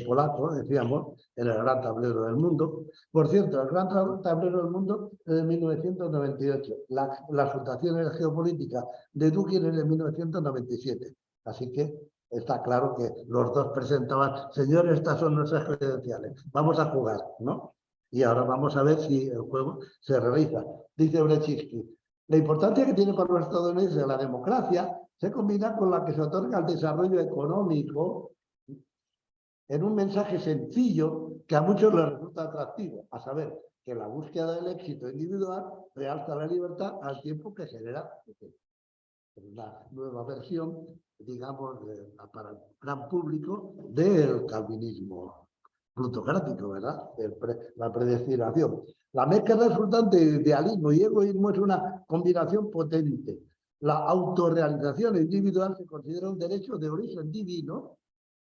polaco, decíamos, en el gran tablero del mundo. Por cierto, el gran tablero del mundo es de 1998. Las fundaciones geopolíticas de Dugin es de 1997. Así que está claro que los dos presentaban, señores, estas son nuestras credenciales, vamos a jugar, ¿no? Y ahora vamos a ver si el juego se realiza. Dice Brzezinski, la importancia que tiene para los Estados Unidos la democracia se combina con la que se otorga el desarrollo económico en un mensaje sencillo que a muchos les resulta atractivo, a saber, que la búsqueda del éxito individual realza la libertad al tiempo que genera una nueva versión, digamos, para el gran público del calvinismo plutocrático, ¿verdad? La predestinación. La mezcla resultante de idealismo y egoísmo es una combinación potente. La autorrealización individual se considera un derecho de origen divino.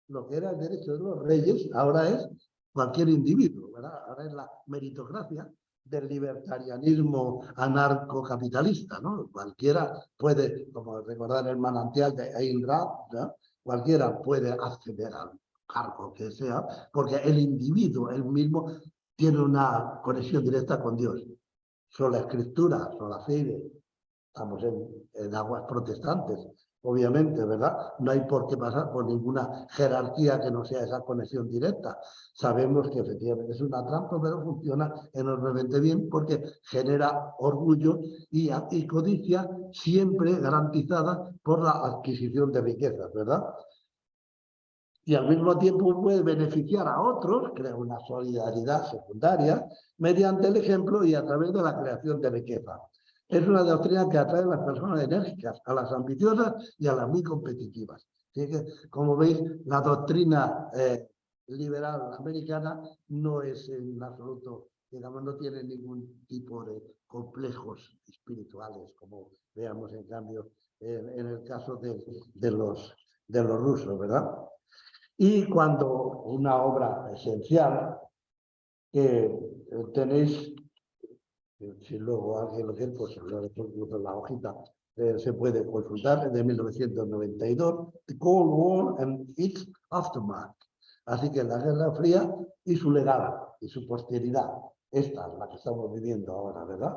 Lo que era el derecho de los reyes ahora es cualquier individuo, ¿verdad? Ahora es la meritocracia del libertarianismo anarcocapitalista, ¿no? Cualquiera puede, como recordar el manantial de Ayn Rand, ¿no? Cualquiera puede acceder al cargo que sea, porque el individuo, él mismo, tiene una conexión directa con Dios. Sola escritura, sola fide. Estamos en aguas protestantes, obviamente, ¿verdad? No hay por qué pasar por ninguna jerarquía que no sea esa conexión directa. Sabemos que efectivamente es una trampa, pero funciona enormemente bien porque genera orgullo y codicia siempre garantizada por la adquisición de riquezas, ¿verdad? Y al mismo tiempo puede beneficiar a otros, crea una solidaridad secundaria, mediante el ejemplo y a través de la creación de riqueza. Es una doctrina que atrae a las personas enérgicas, a las ambiciosas y a las muy competitivas. Así que, como veis, la doctrina liberal americana no es en absoluto, digamos, no tiene ningún tipo de complejos espirituales, como veamos en cambio en el caso de los rusos, ¿verdad? Y cuando una obra esencial que tenéis, si luego alguien lo quiere, pues en la hojita se puede consultar, es de 1992, The Cold War and its Aftermath. Así que la Guerra Fría y su legado y su posteridad, esta es la que estamos viviendo ahora, ¿verdad?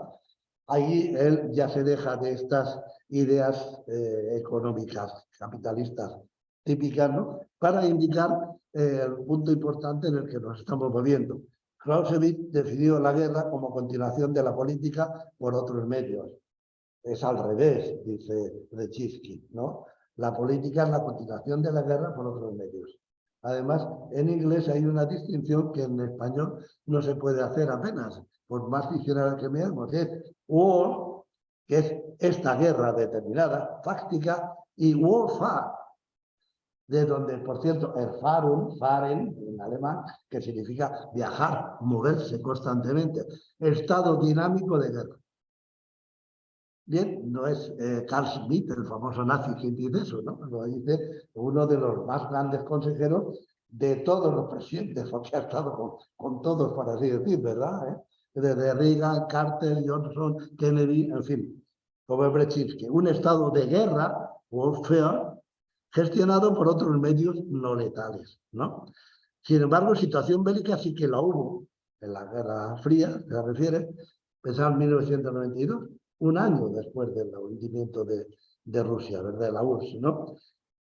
Ahí él ya se deja de estas ideas económicas, capitalistas típicas, ¿no? Para indicar el punto importante en el que nos estamos moviendo. Clausewitz definió la guerra como continuación de la política por otros medios. Es al revés, dice Brzezinski, ¿no? La política es la continuación de la guerra por otros medios. Además, en inglés hay una distinción que en español no se puede hacer apenas, por más diccionario que veamos, que es war, que es esta guerra determinada, fáctica, y warfare, de donde, por cierto, fahren, en alemán, que significa viajar, moverse constantemente, estado dinámico de guerra. Bien, no es Carl Schmitt, el famoso nazi, quien dice eso, ¿no? Lo dice uno de los más grandes consejeros de todos los presidentes, porque ha estado con todos, para así decir, ¿verdad? Desde Reagan, Carter, Johnson, Kennedy, en fin, como Brzezinski. Un estado de guerra, warfare, gestionado por otros medios no letales, ¿no? Sin embargo, situación bélica sí que la hubo en la Guerra Fría, se refiere, pensaba en 1992, un año después del hundimiento de Rusia, ¿verdad? De la URSS, ¿no?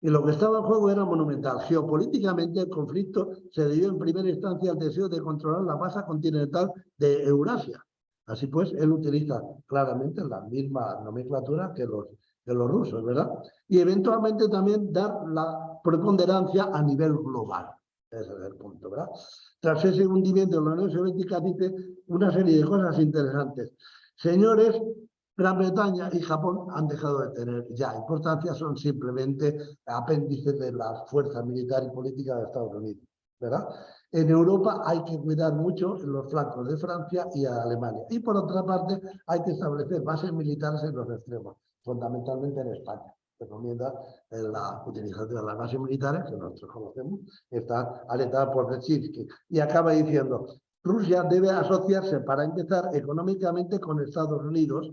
Y lo que estaba en juego era monumental. Geopolíticamente, el conflicto se debió en primera instancia al deseo de controlar la masa continental de Eurasia. Así pues, él utiliza claramente la misma nomenclatura que los rusos, ¿verdad? Y eventualmente también dar la preponderancia a nivel global. Ese es el punto, ¿verdad? Tras ese hundimiento de la Unión Soviética dice una serie de cosas interesantes. Señores, Gran Bretaña y Japón han dejado de tener ya importancia, son simplemente apéndices de las fuerzas militares y políticas de Estados Unidos, ¿verdad? En Europa hay que cuidar mucho los flancos de Francia y a Alemania. Y por otra parte, hay que establecer bases militares en los extremos, fundamentalmente en España. Recomienda la utilización de las bases militares, que nosotros conocemos, está alentada por Brzezinski. Y acaba diciendo, Rusia debe asociarse para empezar económicamente con Estados Unidos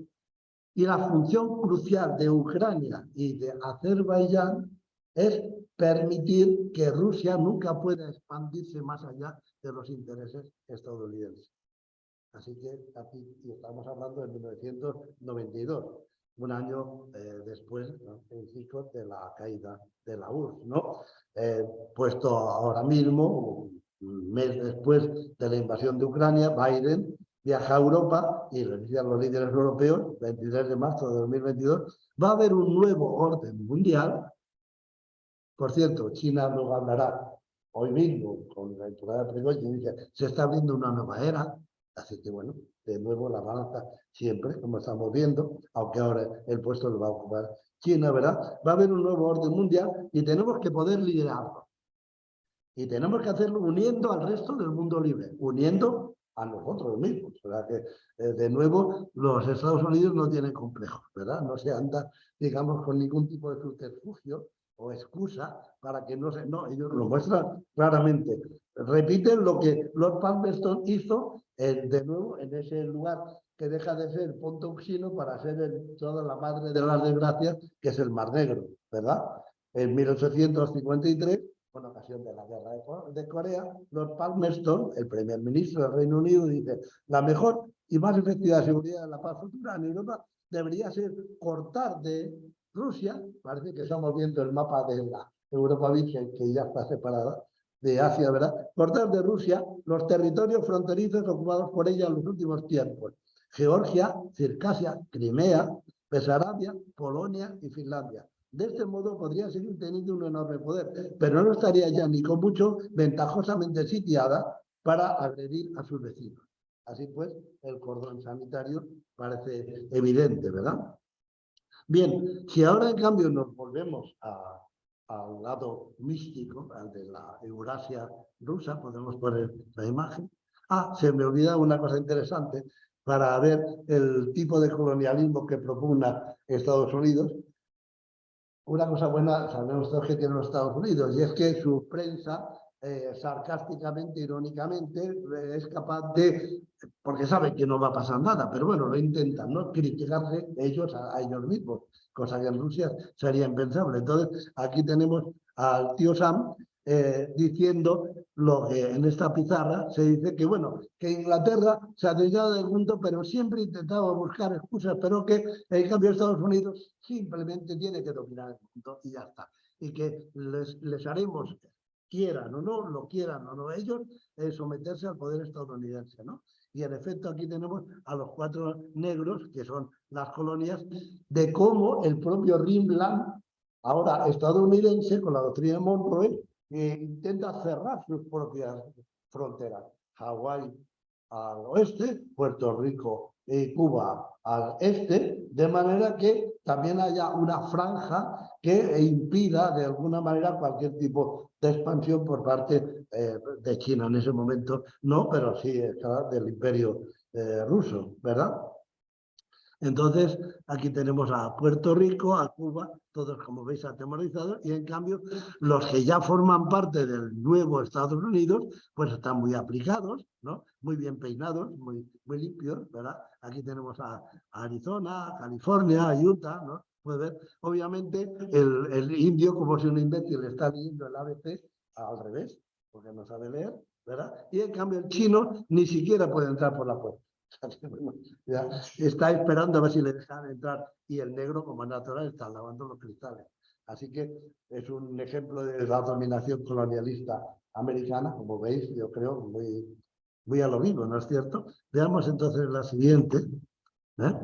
y la función crucial de Ucrania y de Azerbaiyán es permitir que Rusia nunca pueda expandirse más allá de los intereses estadounidenses. Así que aquí estamos hablando de 1992, un año después, ¿no?, de la caída de la URSS, ¿no? Puesto ahora mismo, un mes después de la invasión de Ucrania, Biden viaja a Europa y le dicen a los líderes europeos, 23 de marzo de 2022, va a haber un nuevo orden mundial. Por cierto, China luego hablará hoy mismo con la entrada de Prigozhin y dice, se está abriendo una nueva era. Así que bueno, de nuevo la balanza siempre, como estamos viendo, aunque ahora el puesto lo va a ocupar China, ¿verdad? Va a haber un nuevo orden mundial y tenemos que poder liderarlo. Y tenemos que hacerlo uniendo al resto del mundo libre, uniendo a nosotros mismos. O sea que, de nuevo, los Estados Unidos no tienen complejos, ¿verdad? No se anda, digamos, con ningún tipo de subterfugio o excusa para que no se... No, ellos lo muestran claramente. Repiten lo que Lord Palmerston hizo, de nuevo, en ese lugar que deja de ser Ponto Uxino para ser toda la madre de las desgracias, que es el Mar Negro, ¿verdad? En 1853, con ocasión de la guerra de Corea, Lord Palmerston, el primer ministro del Reino Unido, dice: la mejor y más efectiva seguridad de la paz futura en Europa debería ser cortar de Rusia, parece que estamos viendo el mapa de la Europa Virgen, que ya está separada de Asia, ¿verdad? Cortar de Rusia los territorios fronterizos ocupados por ella en los últimos tiempos: Georgia, Circasia, Crimea, Besarabia, Polonia y Finlandia. De este modo podría seguir teniendo un enorme poder, pero no estaría ya ni con mucho ventajosamente sitiada para agredir a sus vecinos. Así pues, el cordón sanitario parece evidente, ¿verdad? Bien, si ahora en cambio nos volvemos al lado místico, al de la Eurasia rusa, podemos poner la imagen. Se me olvida una cosa interesante para ver el tipo de colonialismo que propugna Estados Unidos. Una cosa buena sabemos todos que tienen los Estados Unidos, y es que su prensa, sarcásticamente, irónicamente, es capaz de, porque saben que no va a pasar nada, pero bueno, lo intentan, ¿no?, criticarse ellos a ellos mismos, cosa que en Rusia sería impensable. Entonces, aquí tenemos al tío Sam diciendo lo que en esta pizarra se dice que, bueno, que Inglaterra se ha desviado del mundo, pero siempre intentaba buscar excusas, pero que en cambio Estados Unidos simplemente tiene que dominar el mundo y ya está. Y que les haremos, quieran o no, lo quieran o no ellos, someterse al poder estadounidense, ¿no? Y en efecto aquí tenemos a los 4 negros, que son las colonias, de cómo el propio Rimland, ahora estadounidense, con la doctrina de Monroe, intenta cerrar sus propias fronteras. Hawái al oeste, Puerto Rico y Cuba al este, de manera que también haya una franja que impida de alguna manera cualquier tipo de expansión por parte de China en ese momento, no, pero sí del Imperio ruso, ¿verdad? Entonces, aquí tenemos a Puerto Rico, a Cuba, todos, como veis, atemorizados, y en cambio, los que ya forman parte del nuevo Estados Unidos, pues están muy aplicados, ¿no? Muy bien peinados, muy limpios, ¿verdad? Aquí tenemos a Arizona, a California, a Utah, ¿no? Puede ver, obviamente, el indio, como si un imbécil está leyendo el ABC al revés, porque no sabe leer, ¿verdad? Y en cambio el chino ni siquiera puede entrar por la puerta. Ya está esperando a ver si le dejan entrar, y el negro, como es natural, está lavando los cristales. Así que es un ejemplo de la dominación colonialista americana, como veis, yo creo, muy a lo vivo, ¿no es cierto? Veamos entonces la siguiente, ¿eh?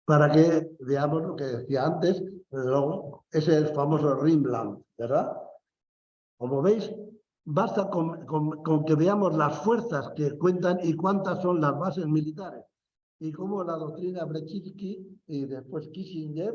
Para que veamos lo que decía antes, luego, ese es el famoso Rimland, ¿verdad? Como veis, basta con que veamos las fuerzas que cuentan y cuántas son las bases militares. Y cómo la doctrina Brzezinski y después Kissinger,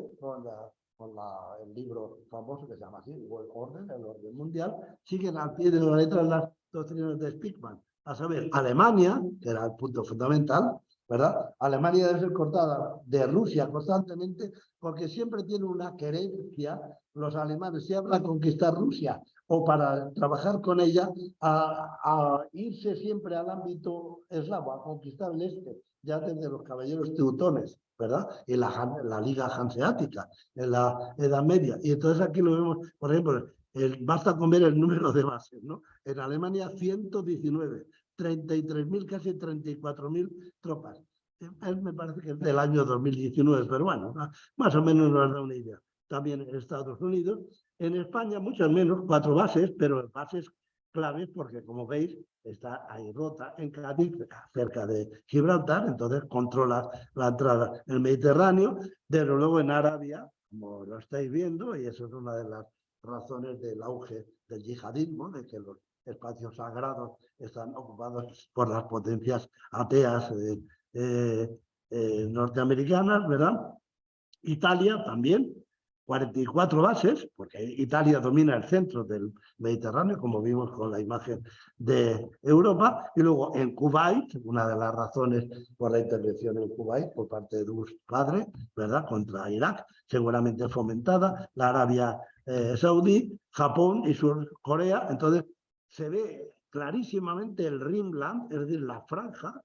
el libro famoso que se llama así, World Order, el orden mundial, siguen al pie de la letra las doctrinas de Spikman. A saber, Alemania, que era el punto fundamental, ¿verdad? Alemania debe ser cortada de Rusia constantemente porque siempre tiene una querencia, los alemanes, si hablan de conquistar Rusia o para trabajar con ella, a irse siempre al ámbito eslavo, a conquistar el este, ya desde los caballeros teutones, ¿verdad? Y la Liga Hanseática, en la Edad Media. Y entonces aquí lo vemos, por ejemplo, basta con ver el número de bases, ¿no? En Alemania 119, 33.000, casi 34.000 tropas. Me parece que es del año 2019, pero bueno, más o menos nos da una idea. También en Estados Unidos. En España, muchas menos, 4 bases, pero bases claves porque, como veis, está ahí Rota, en Cádiz, cerca de Gibraltar, entonces controla la entrada en el Mediterráneo, pero luego en Arabia, como lo estáis viendo, y eso es una de las razones del auge del yihadismo, de que los espacios sagrados están ocupados por las potencias ateas norteamericanas, ¿verdad? Italia también, 44 bases, porque Italia domina el centro del Mediterráneo, como vimos con la imagen de Europa, y luego en Kuwait, una de las razones por la intervención en Kuwait por parte de Bush padre, ¿verdad?, contra Irak, seguramente fomentada, la Arabia Saudí, Japón y Sur Corea. Entonces se ve clarísimamente el Rimland, es decir, la franja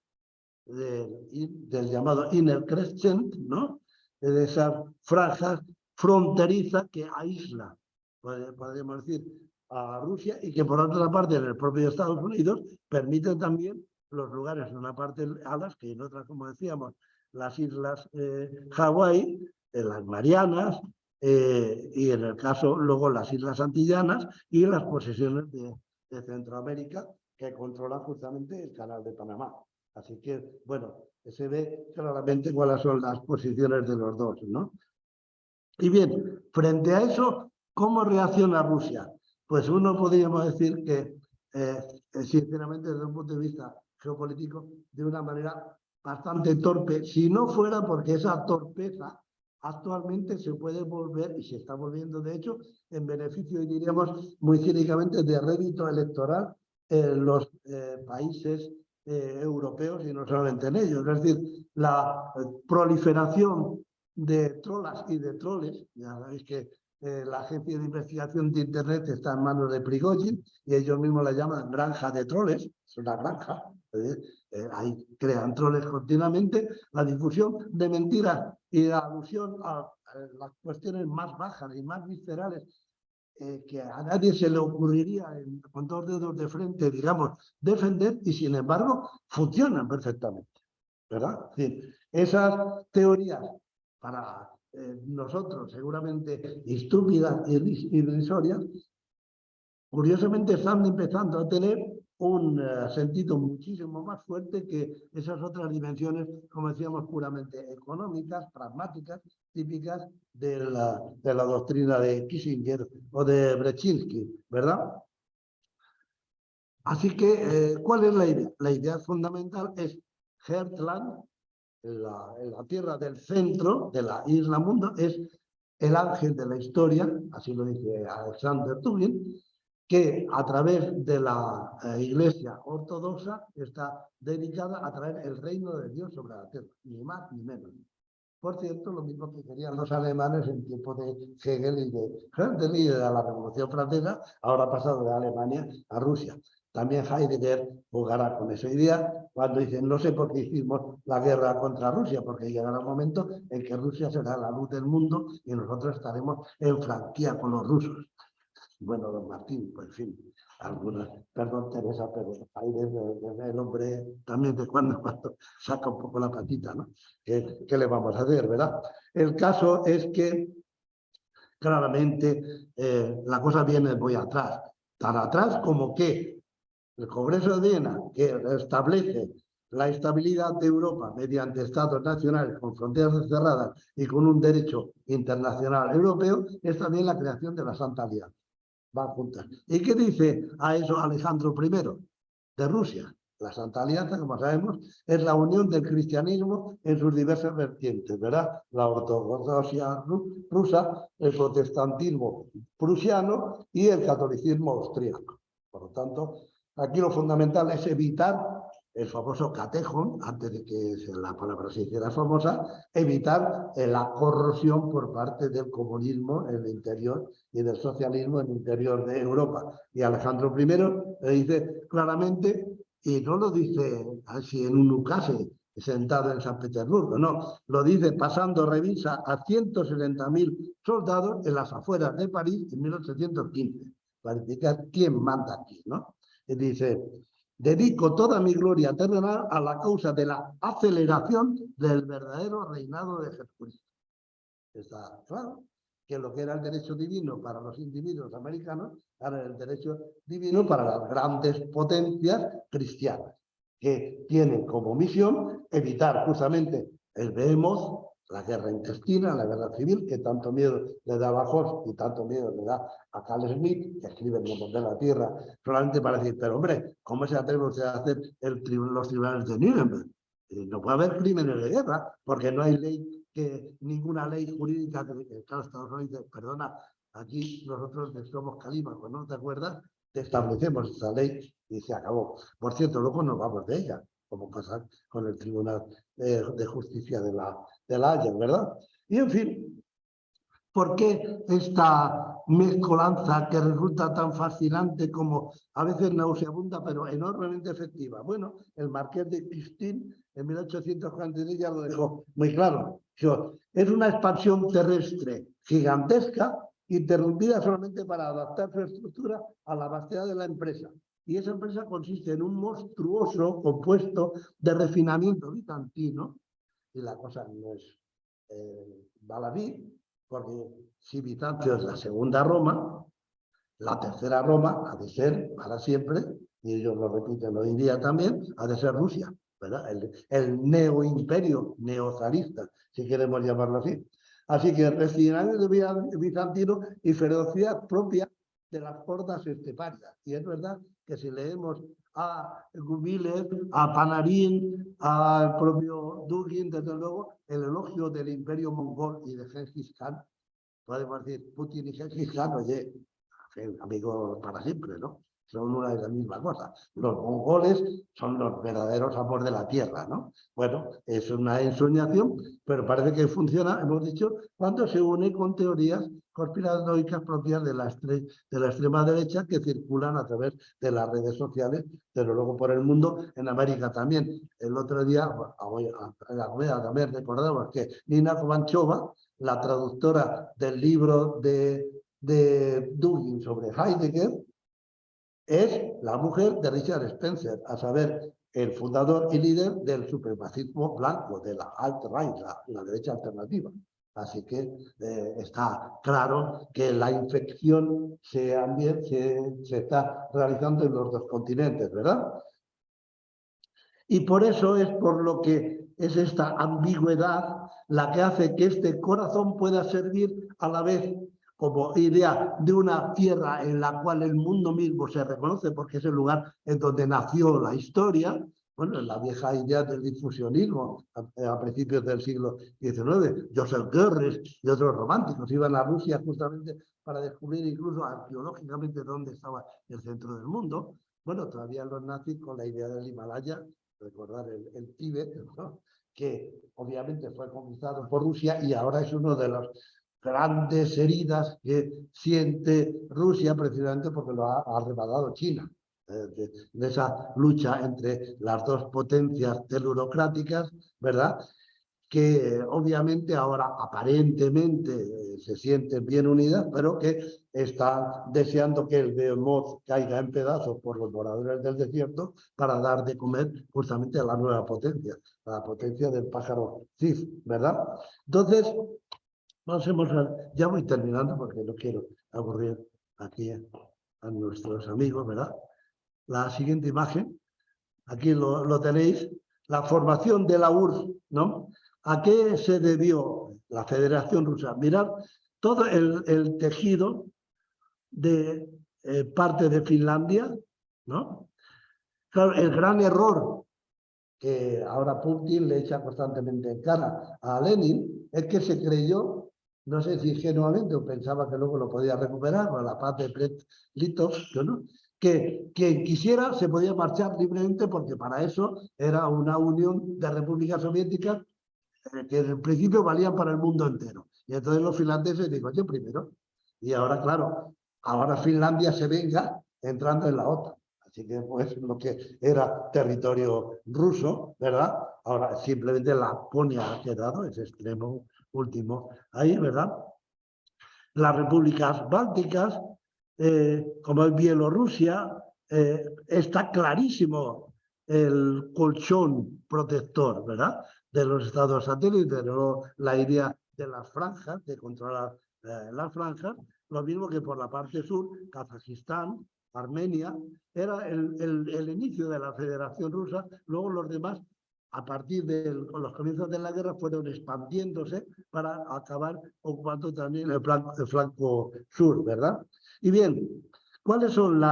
del llamado Inner Crescent, ¿no?, de esas franjas fronterizas que aísla, podríamos decir, a Rusia, y que por otra parte en el propio Estados Unidos permiten también los lugares, en una parte alas, que en otras, como decíamos, las islas Hawái, las Marianas, y en el caso luego las islas Antillanas y las posesiones de Centroamérica, que controlan justamente el Canal de Panamá. Así que, bueno, se ve claramente cuáles son las posiciones de los dos, ¿no? Y bien, frente a eso, ¿cómo reacciona Rusia? Pues uno podríamos decir que, sinceramente, desde un punto de vista geopolítico, de una manera bastante torpe, si no fuera porque esa torpeza actualmente se puede volver, y se está volviendo de hecho, en beneficio, y diríamos muy cínicamente, de rédito electoral en los países europeos y no solamente en ellos. Es decir, la proliferación de trolas y de troles, ya sabéis que la agencia de investigación de Internet está en manos de Prigozhin y ellos mismos la llaman granja de troles, es una granja, ahí crean troles continuamente, la difusión de mentiras y la alusión a las cuestiones más bajas y más viscerales que a nadie se le ocurriría con 2 dedos de frente, digamos, defender, y sin embargo funcionan perfectamente, ¿verdad? Es decir, esas teorías para nosotros seguramente estúpidas y irrisorias, curiosamente están empezando a tener un sentido muchísimo más fuerte que esas otras dimensiones, como decíamos, puramente económicas, pragmáticas, típicas de la doctrina de Kissinger o de Brzezinski, ¿verdad? Así que, ¿cuál es la idea? La idea fundamental es Heartland, la tierra del centro de la isla mundo, es el ángel de la historia, así lo dice Alexander Tubin, que a través de la Iglesia ortodoxa está dedicada a traer el reino de Dios sobre la tierra, ni más ni menos. Por cierto, lo mismo que querían los alemanes en tiempo de Hegel y de Herder y de la Revolución Francesa, ahora ha pasado de Alemania a Rusia. También Heidegger jugará con esa idea cuando dicen, no sé por qué hicimos la guerra contra Rusia, porque llegará un momento en que Rusia será la luz del mundo y nosotros estaremos en franquía con los rusos. Bueno, don Martín, pues en fin, algunas, perdón Teresa, pero ahí el hombre también de cuando en cuando saca un poco la patita, ¿no? ¿Qué le vamos a hacer, verdad? El caso es que claramente la cosa viene muy atrás, tan atrás como que el Congreso de Viena, que establece la estabilidad de Europa mediante estados nacionales con fronteras cerradas y con un derecho internacional europeo, es también la creación de la Santa Alianza. Van juntas. ¿Y qué dice a eso Alejandro I de Rusia? La Santa Alianza, como sabemos, es la unión del cristianismo en sus diversas vertientes, ¿verdad? La ortodoxia rusa, el protestantismo prusiano y el catolicismo austríaco. Por lo tanto, aquí lo fundamental es evitar el famoso catejón, antes de que la palabra se hiciera famosa, evitar la corrosión por parte del comunismo en el interior y del socialismo en el interior de Europa. Y Alejandro I le dice claramente, y no lo dice así en un ukase sentado en San Petersburgo, no, lo dice pasando revisa a 170.000 soldados en las afueras de París en 1815, para indicar quién manda aquí, ¿no? Y dice, dedico toda mi gloria terrenal a la causa de la aceleración del verdadero reinado de Jesucristo. Está claro que lo que era el derecho divino para los individuos americanos era el derecho divino para las grandes potencias cristianas, que tienen como misión evitar justamente el behemoth, la guerra intestina, la guerra civil, que tanto miedo le da a Bajos y tanto miedo le da a Carl Smith, que escribe en el de la Tierra, solamente para decir, pero hombre, ¿cómo se atreve usted a hacer los tribunales de Nuremberg? No puede haber crímenes de guerra, porque no hay ley, ninguna ley jurídica que Estados Unidos dice, perdona, aquí nosotros somos calímacos, ¿no te acuerdas? Te establecemos esa ley y se acabó. Por cierto, luego nos vamos de ella, como pasa con el Tribunal de Justicia de la Haya, ¿verdad? Y en fin, ¿por qué esta mezcolanza que resulta tan fascinante como a veces nauseabunda, pero enormemente efectiva? Bueno, el marqués de Cristín en 1843 ya lo dejó muy claro. Es una expansión terrestre gigantesca, interrumpida solamente para adaptar su estructura a la vastedad de la empresa. Y esa empresa consiste en un monstruoso compuesto de refinamiento bizantino, y la cosa no es baladí, porque si Bizancio es la segunda Roma, la tercera Roma ha de ser para siempre, y ellos lo repiten hoy en día también, ha de ser Rusia, ¿verdad? El neoimperio, neozarista, si queremos llamarlo así. Así que refinamiento bizantino y ferocidad propia de las hordas esteparias. Y es verdad que si leemos a Gumilev, a Panarin, al propio Dugin, desde luego, el elogio del imperio mongol y de Gengis Khan, podemos decir, Putin y Gengis Khan, oye, amigos para siempre, ¿no? Son una y la misma cosa. Los mongoles son los verdaderos amores de la tierra, ¿no? Bueno, es una ensoñación, pero parece que funciona, hemos dicho, cuando se une con teorías conspiranoicas propias de la extrema derecha que circulan a través de las redes sociales, pero luego por el mundo, en América también. El otro día, voy a también recordamos que Nina Kovalchova, la traductora del libro de Dugin sobre Heidegger, es la mujer de Richard Spencer, a saber, el fundador y líder del supremacismo blanco, de la alt-right, la derecha alternativa. Así que está claro que la infección se está realizando en los dos continentes, ¿verdad? Y por eso es por lo que es esta ambigüedad la que hace que este corazón pueda servir a la vez como idea de una tierra en la cual el mundo mismo se reconoce porque es el lugar en donde nació la historia. Bueno, la vieja idea del difusionismo a principios del siglo XIX. Joseph Goebbels y otros románticos iban a Rusia justamente para descubrir incluso arqueológicamente dónde estaba el centro del mundo. Bueno, todavía los nazis con la idea del Himalaya, recordar el Tíbet, ¿no? Que obviamente fue conquistado por Rusia y ahora es uno de las grandes heridas que siente Rusia precisamente porque lo ha arrebatado China. De esa lucha entre las dos potencias telurocráticas, ¿verdad? que obviamente ahora aparentemente se sienten bien unidas, pero que están deseando que el Behemoth caiga en pedazos por los moradores del desierto para dar de comer justamente a la nueva potencia, a la potencia del pájaro Sif, ¿verdad? Entonces, ya voy terminando porque no quiero aburrir aquí a nuestros amigos, ¿verdad? La siguiente imagen, aquí lo tenéis, la formación de la URSS, ¿no? ¿A qué se debió la Federación Rusa? Mirad todo el tejido de parte de Finlandia, ¿no? Claro, el gran error que ahora Putin le echa constantemente en cara a Lenin es que se creyó, no sé si ingenuamente o pensaba que luego lo podía recuperar, o la paz de Brest-Litovsk, ¿no? Que quien quisiera se podía marchar libremente porque para eso era una unión de repúblicas soviéticas que en principio valían para el mundo entero. Y entonces los finlandeses digo, yo primero. Y ahora, claro, ahora Finlandia se venga entrando en la OTAN. Así que pues lo que era territorio ruso, ¿verdad? Ahora simplemente Laponia ha quedado, ese extremo último ahí, ¿verdad? Las repúblicas bálticas, como es Bielorrusia, está clarísimo el colchón protector, ¿verdad? De los estados satélites, ¿no? La idea de las franjas, de controlar las franjas, lo mismo que por la parte sur, Kazajistán, Armenia, era el inicio de la Federación Rusa, luego los demás, a partir de los comienzos de la guerra, fueron expandiéndose para acabar ocupando también el flanco sur, ¿verdad? Y bien, ¿cuáles son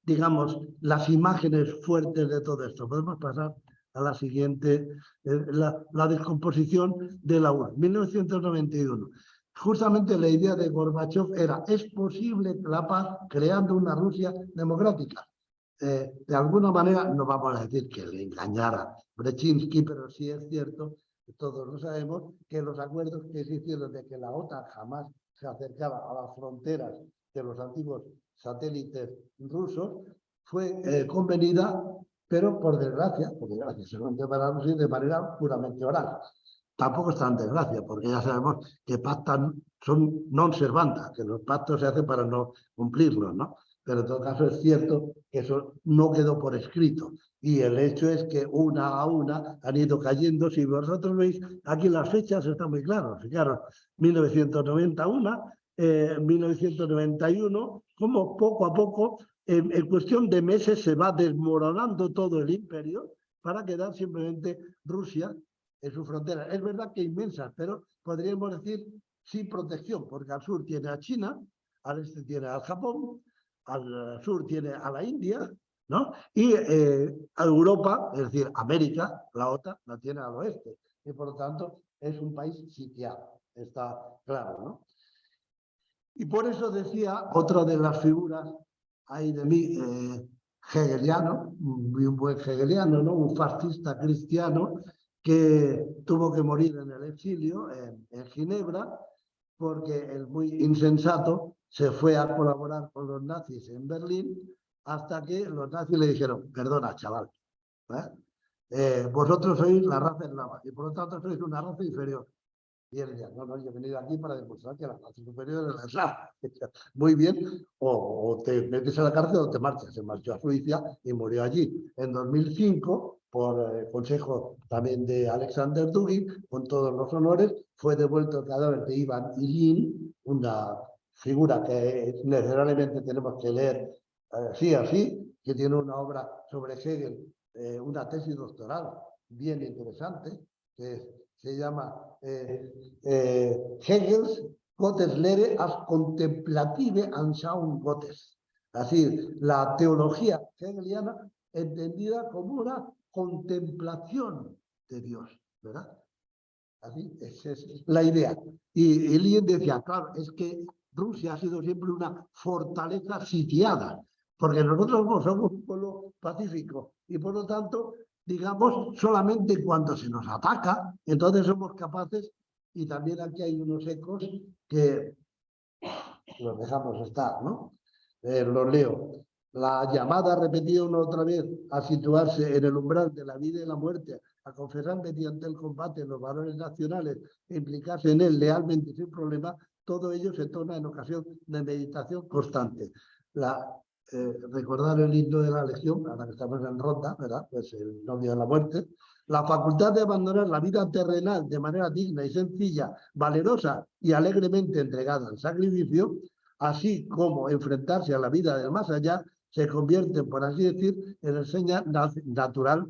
digamos, las imágenes fuertes de todo esto? Podemos pasar a la siguiente, la descomposición de la URSS, 1991. Justamente la idea de Gorbachev era, ¿es posible la paz creando una Rusia democrática? De alguna manera, no vamos a decir que le engañara Brzezinski, pero sí es cierto, todos lo sabemos, que los acuerdos que se hicieron de que la OTAN jamás se acercaba a las fronteras de los antiguos satélites rusos, fue convenida, pero por desgracia, solamente para Rusia, de manera puramente oral. Tampoco es tan desgracia, porque ya sabemos que pactan son non servanda, que los pactos se hacen para no cumplirlos, ¿no? Pero en todo caso es cierto que eso no quedó por escrito. Y el hecho es que una a una han ido cayendo. Si vosotros veis, aquí las fechas están muy claras. Fijaros, 1991, 1991, como poco a poco, en cuestión de meses, se va desmoronando todo el imperio para quedar simplemente Rusia en su frontera. Es verdad que inmensas, pero podríamos decir sin protección, porque al sur tiene a China, al este tiene al Japón, al sur tiene a la India, ¿no? Y a Europa, es decir, América, la OTAN, la tiene al oeste. Y por lo tanto es un país sitiado, está claro, ¿no? Y por eso decía, otra de las figuras ahí de mí, hegeliano, un buen hegeliano, ¿no? Un fascista cristiano que tuvo que morir en el exilio en Ginebra porque el muy insensato se fue a colaborar con los nazis en Berlín hasta que los nazis le dijeron, perdona, chaval, vosotros sois la raza eslava y por lo tanto sois una raza inferior. Y él decía, no, yo he venido aquí para demostrar que la raza superior es la eslava. Muy bien, o te metes a la cárcel o te marchas. Se marchó a Suiza y murió allí. En 2005, por consejo también de Alexander Dugin, con todos los honores, fue devuelto el cadáver de Ivan Ilyin, una figura que necesariamente tenemos que leer sí así, que tiene una obra sobre Hegel, una tesis doctoral bien interesante, que se llama Hegels Gotteslehre als contemplative Anschauung Gottes. Así, la teología hegeliana entendida como una contemplación de Dios, ¿verdad? Así, esa es la idea. Y Ilyin decía, claro, es que Rusia ha sido siempre una fortaleza sitiada, porque nosotros somos un pueblo pacífico y por lo tanto, digamos, solamente cuando se nos ataca, entonces somos capaces, y también aquí hay unos ecos que los dejamos estar, ¿no? Los leo. La llamada repetida una otra vez a situarse en el umbral de la vida y la muerte a confesar mediante el combate los valores nacionales e implicarse en él lealmente y sin problema, todo ello se torna en ocasión de meditación constante. Recordar el himno de la Legión, ahora que estamos en Ronda, ¿verdad? Pues el novio de la muerte. La facultad de abandonar la vida terrenal de manera digna y sencilla, valerosa y alegremente entregada al sacrificio, así como enfrentarse a la vida del más allá, se convierte, por así decir, en el señal natural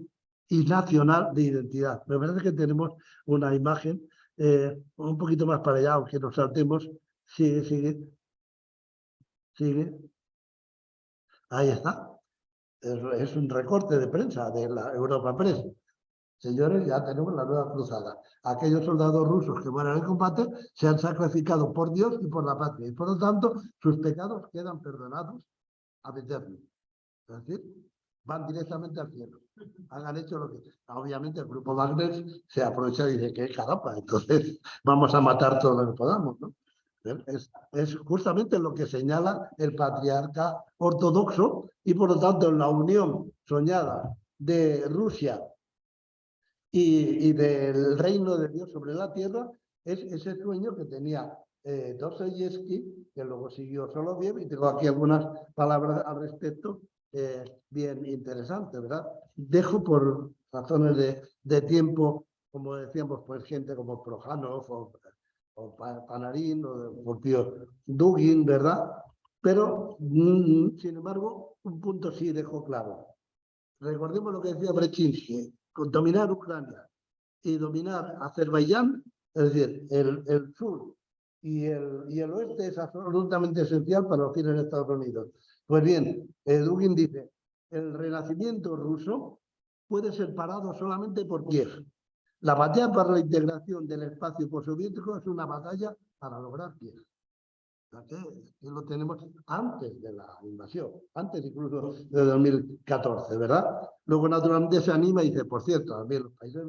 y nacional de identidad. Me parece que tenemos una imagen un poquito más para allá, aunque nos saltemos. Sigue. Ahí está. Es un recorte de prensa de la Europa Press. Señores, ya tenemos la nueva cruzada. Aquellos soldados rusos que mueren en combate se han sacrificado por Dios y por la patria. Y por lo tanto, sus pecados quedan perdonados a eterno. Es decir, van directamente al cielo. Han hecho lo que... Obviamente el grupo Wagner se aprovecha y dice que caramba, entonces vamos a matar todo lo que podamos, ¿no? Es justamente lo que señala el patriarca ortodoxo y por lo tanto la unión soñada de Rusia y del reino de Dios sobre la tierra es ese sueño que tenía Dostoyevsky, que luego siguió Soloviev, y tengo aquí algunas palabras al respecto bien interesantes, ¿verdad? Dejo por razones de tiempo, como decíamos, pues gente como Projanov o Panarin o el propio Dugin, ¿verdad? Pero, sin embargo, un punto sí dejo claro. Recordemos lo que decía Brechinsky, con dominar Ucrania y dominar Azerbaiyán, es decir, el sur y el oeste es absolutamente esencial para los fines de Estados Unidos. Pues bien, Dugin dice, el renacimiento ruso puede ser parado solamente por Kiev. La batalla para la integración del espacio postsoviético es una batalla para lograr Kiev. Que lo tenemos antes de la invasión, antes incluso de 2014, ¿verdad? Luego naturalmente se anima y dice, por cierto, también los países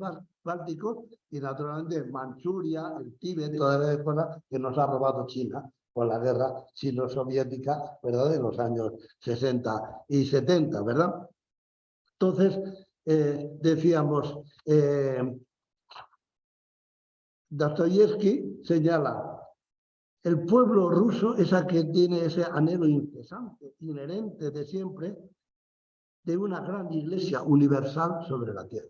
bálticos y naturalmente Manchuria, el Tíbet, todas las cosas que nos ha robado China con la guerra sino-soviética, ¿verdad? De los años 60 y 70, ¿verdad? Entonces, decíamos, Dostoyevsky señala, el pueblo ruso es el que tiene ese anhelo incesante, inherente de siempre, de una gran iglesia universal sobre la tierra.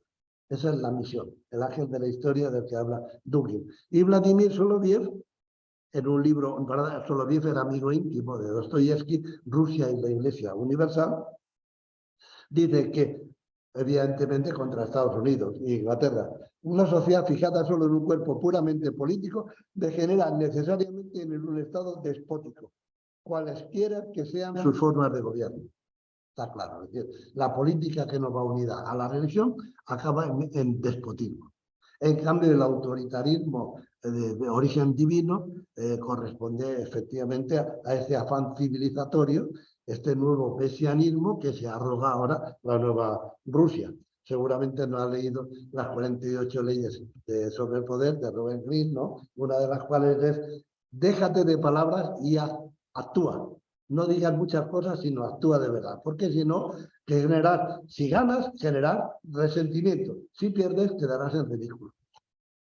Esa es la misión, el ángel de la historia del que habla Dugin. Y Vladimir Soloviev, en un libro, en verdad, Soloviev era amigo íntimo de Dostoyevsky, Rusia y la iglesia universal, dice que, evidentemente, contra Estados Unidos e Inglaterra, una sociedad fijada solo en un cuerpo puramente político degenera necesariamente en un estado despótico, cualesquiera que sean sus formas de gobierno. Está claro, es decir, la política que nos va unida a la religión acaba en despotismo. En cambio, el autoritarismo de origen divino corresponde efectivamente a ese afán civilizatorio, este nuevo mesianismo que se arroga ahora la nueva Rusia. Seguramente no ha leído las 48 leyes sobre el poder de Robert Greene, ¿no? Una de las cuales es, déjate de palabras y actúa. No digas muchas cosas, sino actúa de verdad. Porque si no, si ganas, generar resentimiento. Si pierdes, quedarás en ridículo.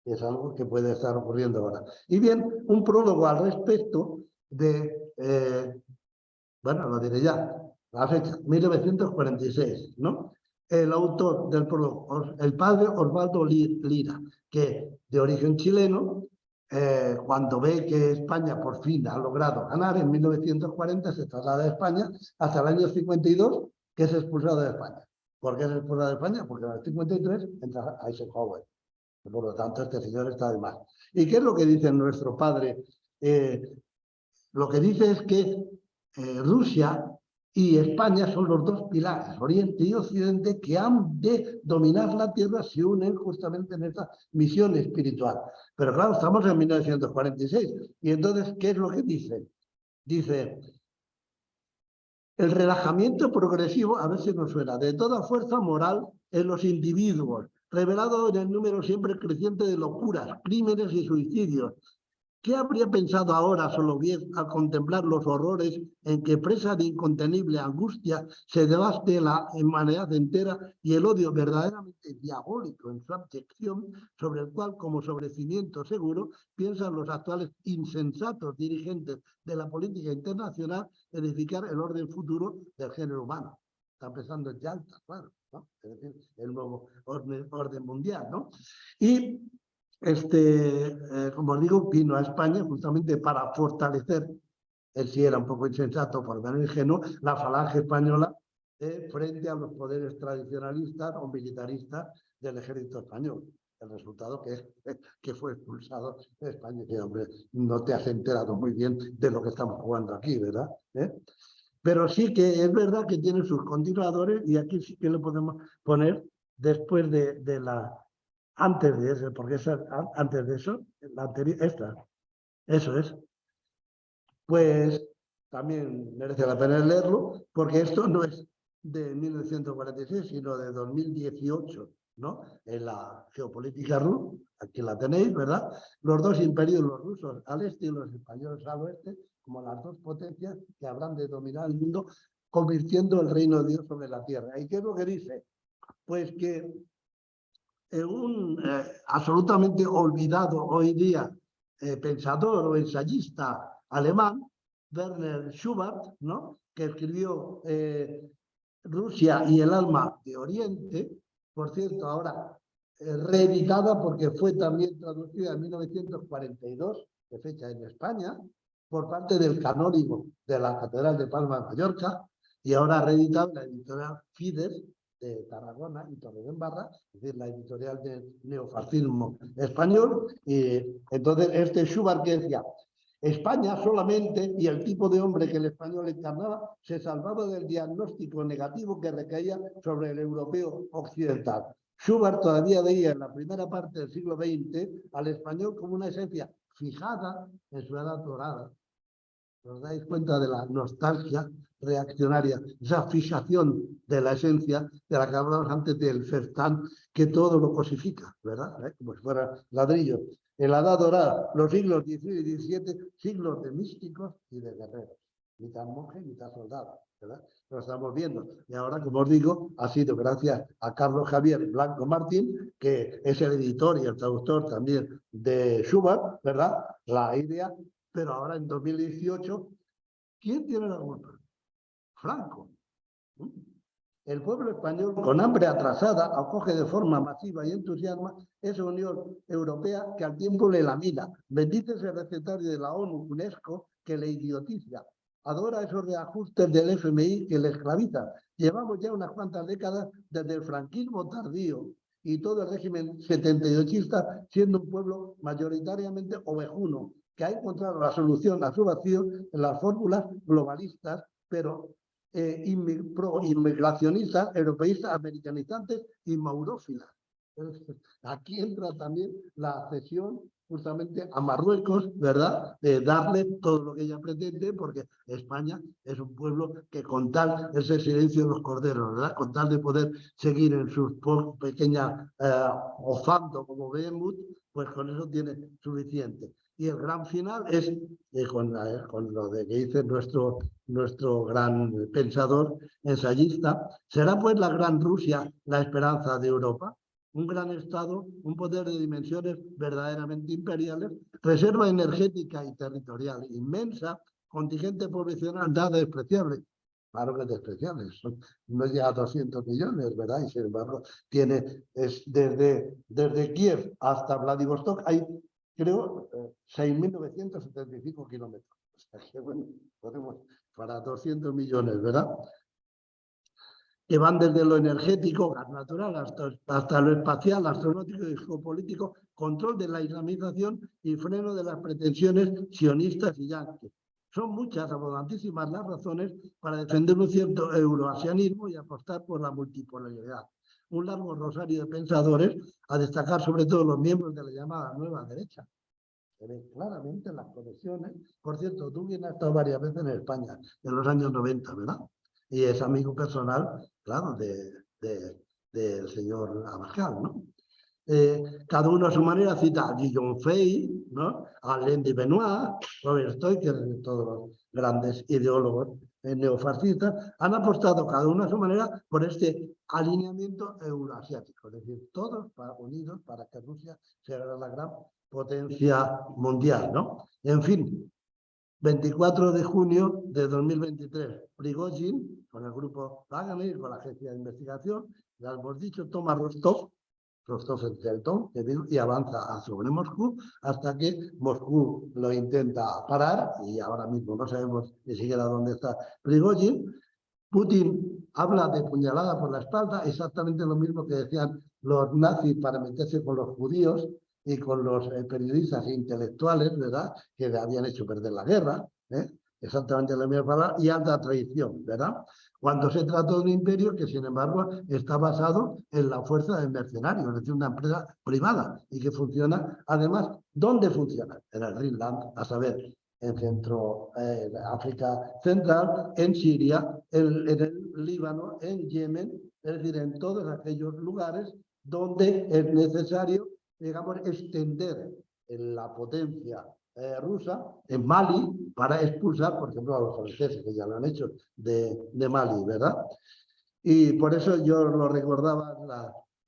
Es algo que puede estar ocurriendo ahora. Y bien, un prólogo al respecto de, bueno, lo diré ya, la fecha, 1946, ¿no? El autor del prólogo, el padre Osvaldo Lira, que de origen chileno, cuando ve que España por fin ha logrado ganar, en 1940 se traslada a España hasta el año 52, que es expulsado de España. ¿Por qué es expulsado de España? Porque en el 53 entra Eisenhower. Por lo tanto, este señor está de más. ¿Y qué es lo que dice nuestro padre? Lo que dice es que Rusia y España son los dos pilares, Oriente y Occidente, que han de dominar la Tierra, se unen justamente en esta misión espiritual. Pero claro, estamos en 1946. Y entonces, ¿qué es lo que dice? Dice, el relajamiento progresivo, a ver si nos suena, de toda fuerza moral en los individuos, revelado en el número siempre creciente de locuras, crímenes y suicidios, ¿Qué habría pensado ahora Soloviev al contemplar los horrores en que, presa de incontenible angustia, se devaste la humanidad entera y el odio verdaderamente diabólico en su abyección, sobre el cual, como sobre cimiento seguro, piensan los actuales insensatos dirigentes de la política internacional edificar el orden futuro del género humano? Está pensando en Yalta, claro, ¿no? Es decir, el nuevo orden mundial, ¿no? Y como os digo, vino a España justamente para fortalecer, él sí era un poco insensato, por lo menos ingenuo, la falange española frente a los poderes tradicionalistas o militaristas del ejército español. El resultado que fue expulsado de España. Que, hombre, no te has enterado muy bien de lo que estamos jugando aquí, ¿verdad? Pero sí que es verdad que tiene sus continuadores y aquí sí que lo podemos poner después de la... Antes de eso, porque antes de eso, la anterior, eso es. Pues también merece la pena leerlo, porque esto no es de 1946, sino de 2018, ¿no? En la geopolítica rusa, aquí la tenéis, ¿verdad? Los dos imperios, los rusos al este y los españoles al oeste, como las dos potencias que habrán de dominar el mundo, convirtiendo el reino de Dios sobre la tierra. ¿Y qué es lo que dice? Pues que un absolutamente olvidado hoy día pensador o ensayista alemán, Werner Schubert, ¿no? Que escribió Rusia y el alma de Oriente, por cierto, ahora reeditada porque fue también traducida en 1942, de fecha en España, por parte del canónigo de la Catedral de Palma de Mallorca, y ahora reeditada en la editorial Fides, de Tarragona y Torredembarra, es decir, la editorial del neofascismo español. Y entonces este Schubert que decía, España solamente, y el tipo de hombre que el español encarnaba, se salvaba del diagnóstico negativo que recaía sobre el europeo occidental. Schubert todavía veía en la primera parte del siglo XX al español como una esencia fijada en su edad dorada. ¿Os dais cuenta de la nostalgia reaccionaria, esa fijación de la esencia de la que hablamos antes del Fertán, que todo lo cosifica, ¿verdad? Como si fuera ladrillo. En la Edad Dorada, los siglos XVI y XVII, siglos de místicos y de guerreros. Mitad monje, mitad soldado, ¿verdad? Lo estamos viendo. Y ahora, como os digo, ha sido gracias a Carlos Javier Blanco Martín, que es el editor y el traductor también de Schubert, ¿verdad? La idea. Pero ahora en 2018, ¿quién tiene la culpa? Franco. El pueblo español, con hambre atrasada, acoge de forma masiva y entusiasma esa Unión Europea que al tiempo le lamina. Bendice ese recetario de la ONU, UNESCO, que le idiotiza. Adora esos reajustes del FMI que le esclavizan. Llevamos ya unas cuantas décadas desde el franquismo tardío y todo el régimen 78ista siendo un pueblo mayoritariamente ovejuno, que ha encontrado la solución a su vacío en las fórmulas globalistas, pero pro-inmigracionistas, europeístas, americanizantes y maurófilas. Aquí entra también la cesión justamente a Marruecos, ¿verdad? De darle todo lo que ella pretende, porque España es un pueblo que con tal ese silencio de los corderos, ¿verdad? Con tal de poder seguir en sus pequeñas ofando como Behemoth, pues con eso tiene suficiente. Y el gran final es, con lo de que dice nuestro gran pensador, ensayista, ¿será pues la gran Rusia la esperanza de Europa? Un gran Estado, un poder de dimensiones verdaderamente imperiales, reserva energética y territorial inmensa, contingente poblacional nada despreciable. Claro que es despreciable, no llega a 200 millones, ¿verdad? Y sin embargo, desde Kiev hasta Vladivostok hay, creo, 6.975 kilómetros. O sea que, bueno, podemos para 200 millones, ¿verdad? Que van desde lo energético, gas natural, hasta lo espacial, astronáutico y geopolítico, control de la islamización y freno de las pretensiones sionistas y yanquis. Son muchas, abundantísimas las razones para defender un cierto euroasianismo y apostar por la multipolaridad. Un largo rosario de pensadores, a destacar sobre todo los miembros de la llamada nueva derecha. Se ven claramente las conexiones. Por cierto, tú vienes a estado varias veces en España, en los años 90, ¿verdad? Y es amigo personal, claro, del señor Abascal, ¿no? cada uno a su manera cita a Guillaume Fay, ¿no? A Alain de Benoit, Robert Stoker, todos los grandes ideólogos neofascistas, han apostado cada uno a su manera por este alineamiento euroasiático, es decir, todos unidos para que Rusia sea la gran potencia mundial, ¿no? En fin, 24 de junio de 2023, Prigozhin, con el grupo Wagner, con la agencia de investigación, ya hemos dicho, toma Rostov en Zelton, y avanza sobre Moscú, hasta que Moscú lo intenta parar, y ahora mismo no sabemos ni siquiera dónde está Prigozhin. Putin habla de puñalada por la espalda, exactamente lo mismo que decían los nazis para meterse con los judíos y con los periodistas e intelectuales, ¿verdad?, que le habían hecho perder la guerra, exactamente la misma palabra, y alta traición, ¿verdad? Cuando se trató de un imperio que, sin embargo, está basado en la fuerza de mercenarios, es decir, una empresa privada y que funciona, además, ¿dónde funciona? En el Greenland, a saber, en África Central, en Siria, en el Líbano, en Yemen, es decir, en todos aquellos lugares donde es necesario, digamos, extender la potencia rusa, en Mali, para expulsar, por ejemplo, a los franceses, que ya lo han hecho, de Mali, ¿verdad? Y por eso yo lo recordaba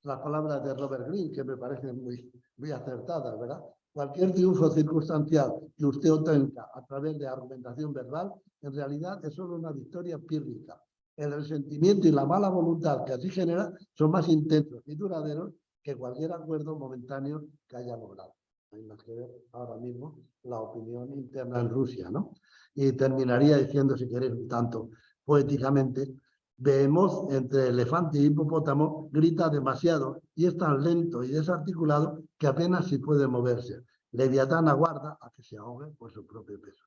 las palabras de Robert Greene, que me parecen muy acertadas, ¿verdad? Cualquier triunfo circunstancial que usted obtenga a través de argumentación verbal, en realidad es solo una victoria pírrica. El resentimiento y la mala voluntad que así genera son más intensos y duraderos que cualquier acuerdo momentáneo que haya logrado. Hay más que ver ahora mismo la opinión interna en Rusia, ¿no? Y terminaría diciendo, si queréis, un tanto poéticamente, vemos entre elefante y hipopótamo, grita demasiado y es tan lento y desarticulado que apenas si puede moverse. Leviatán aguarda a que se ahogue por su propio peso.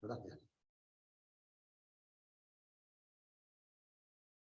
Gracias.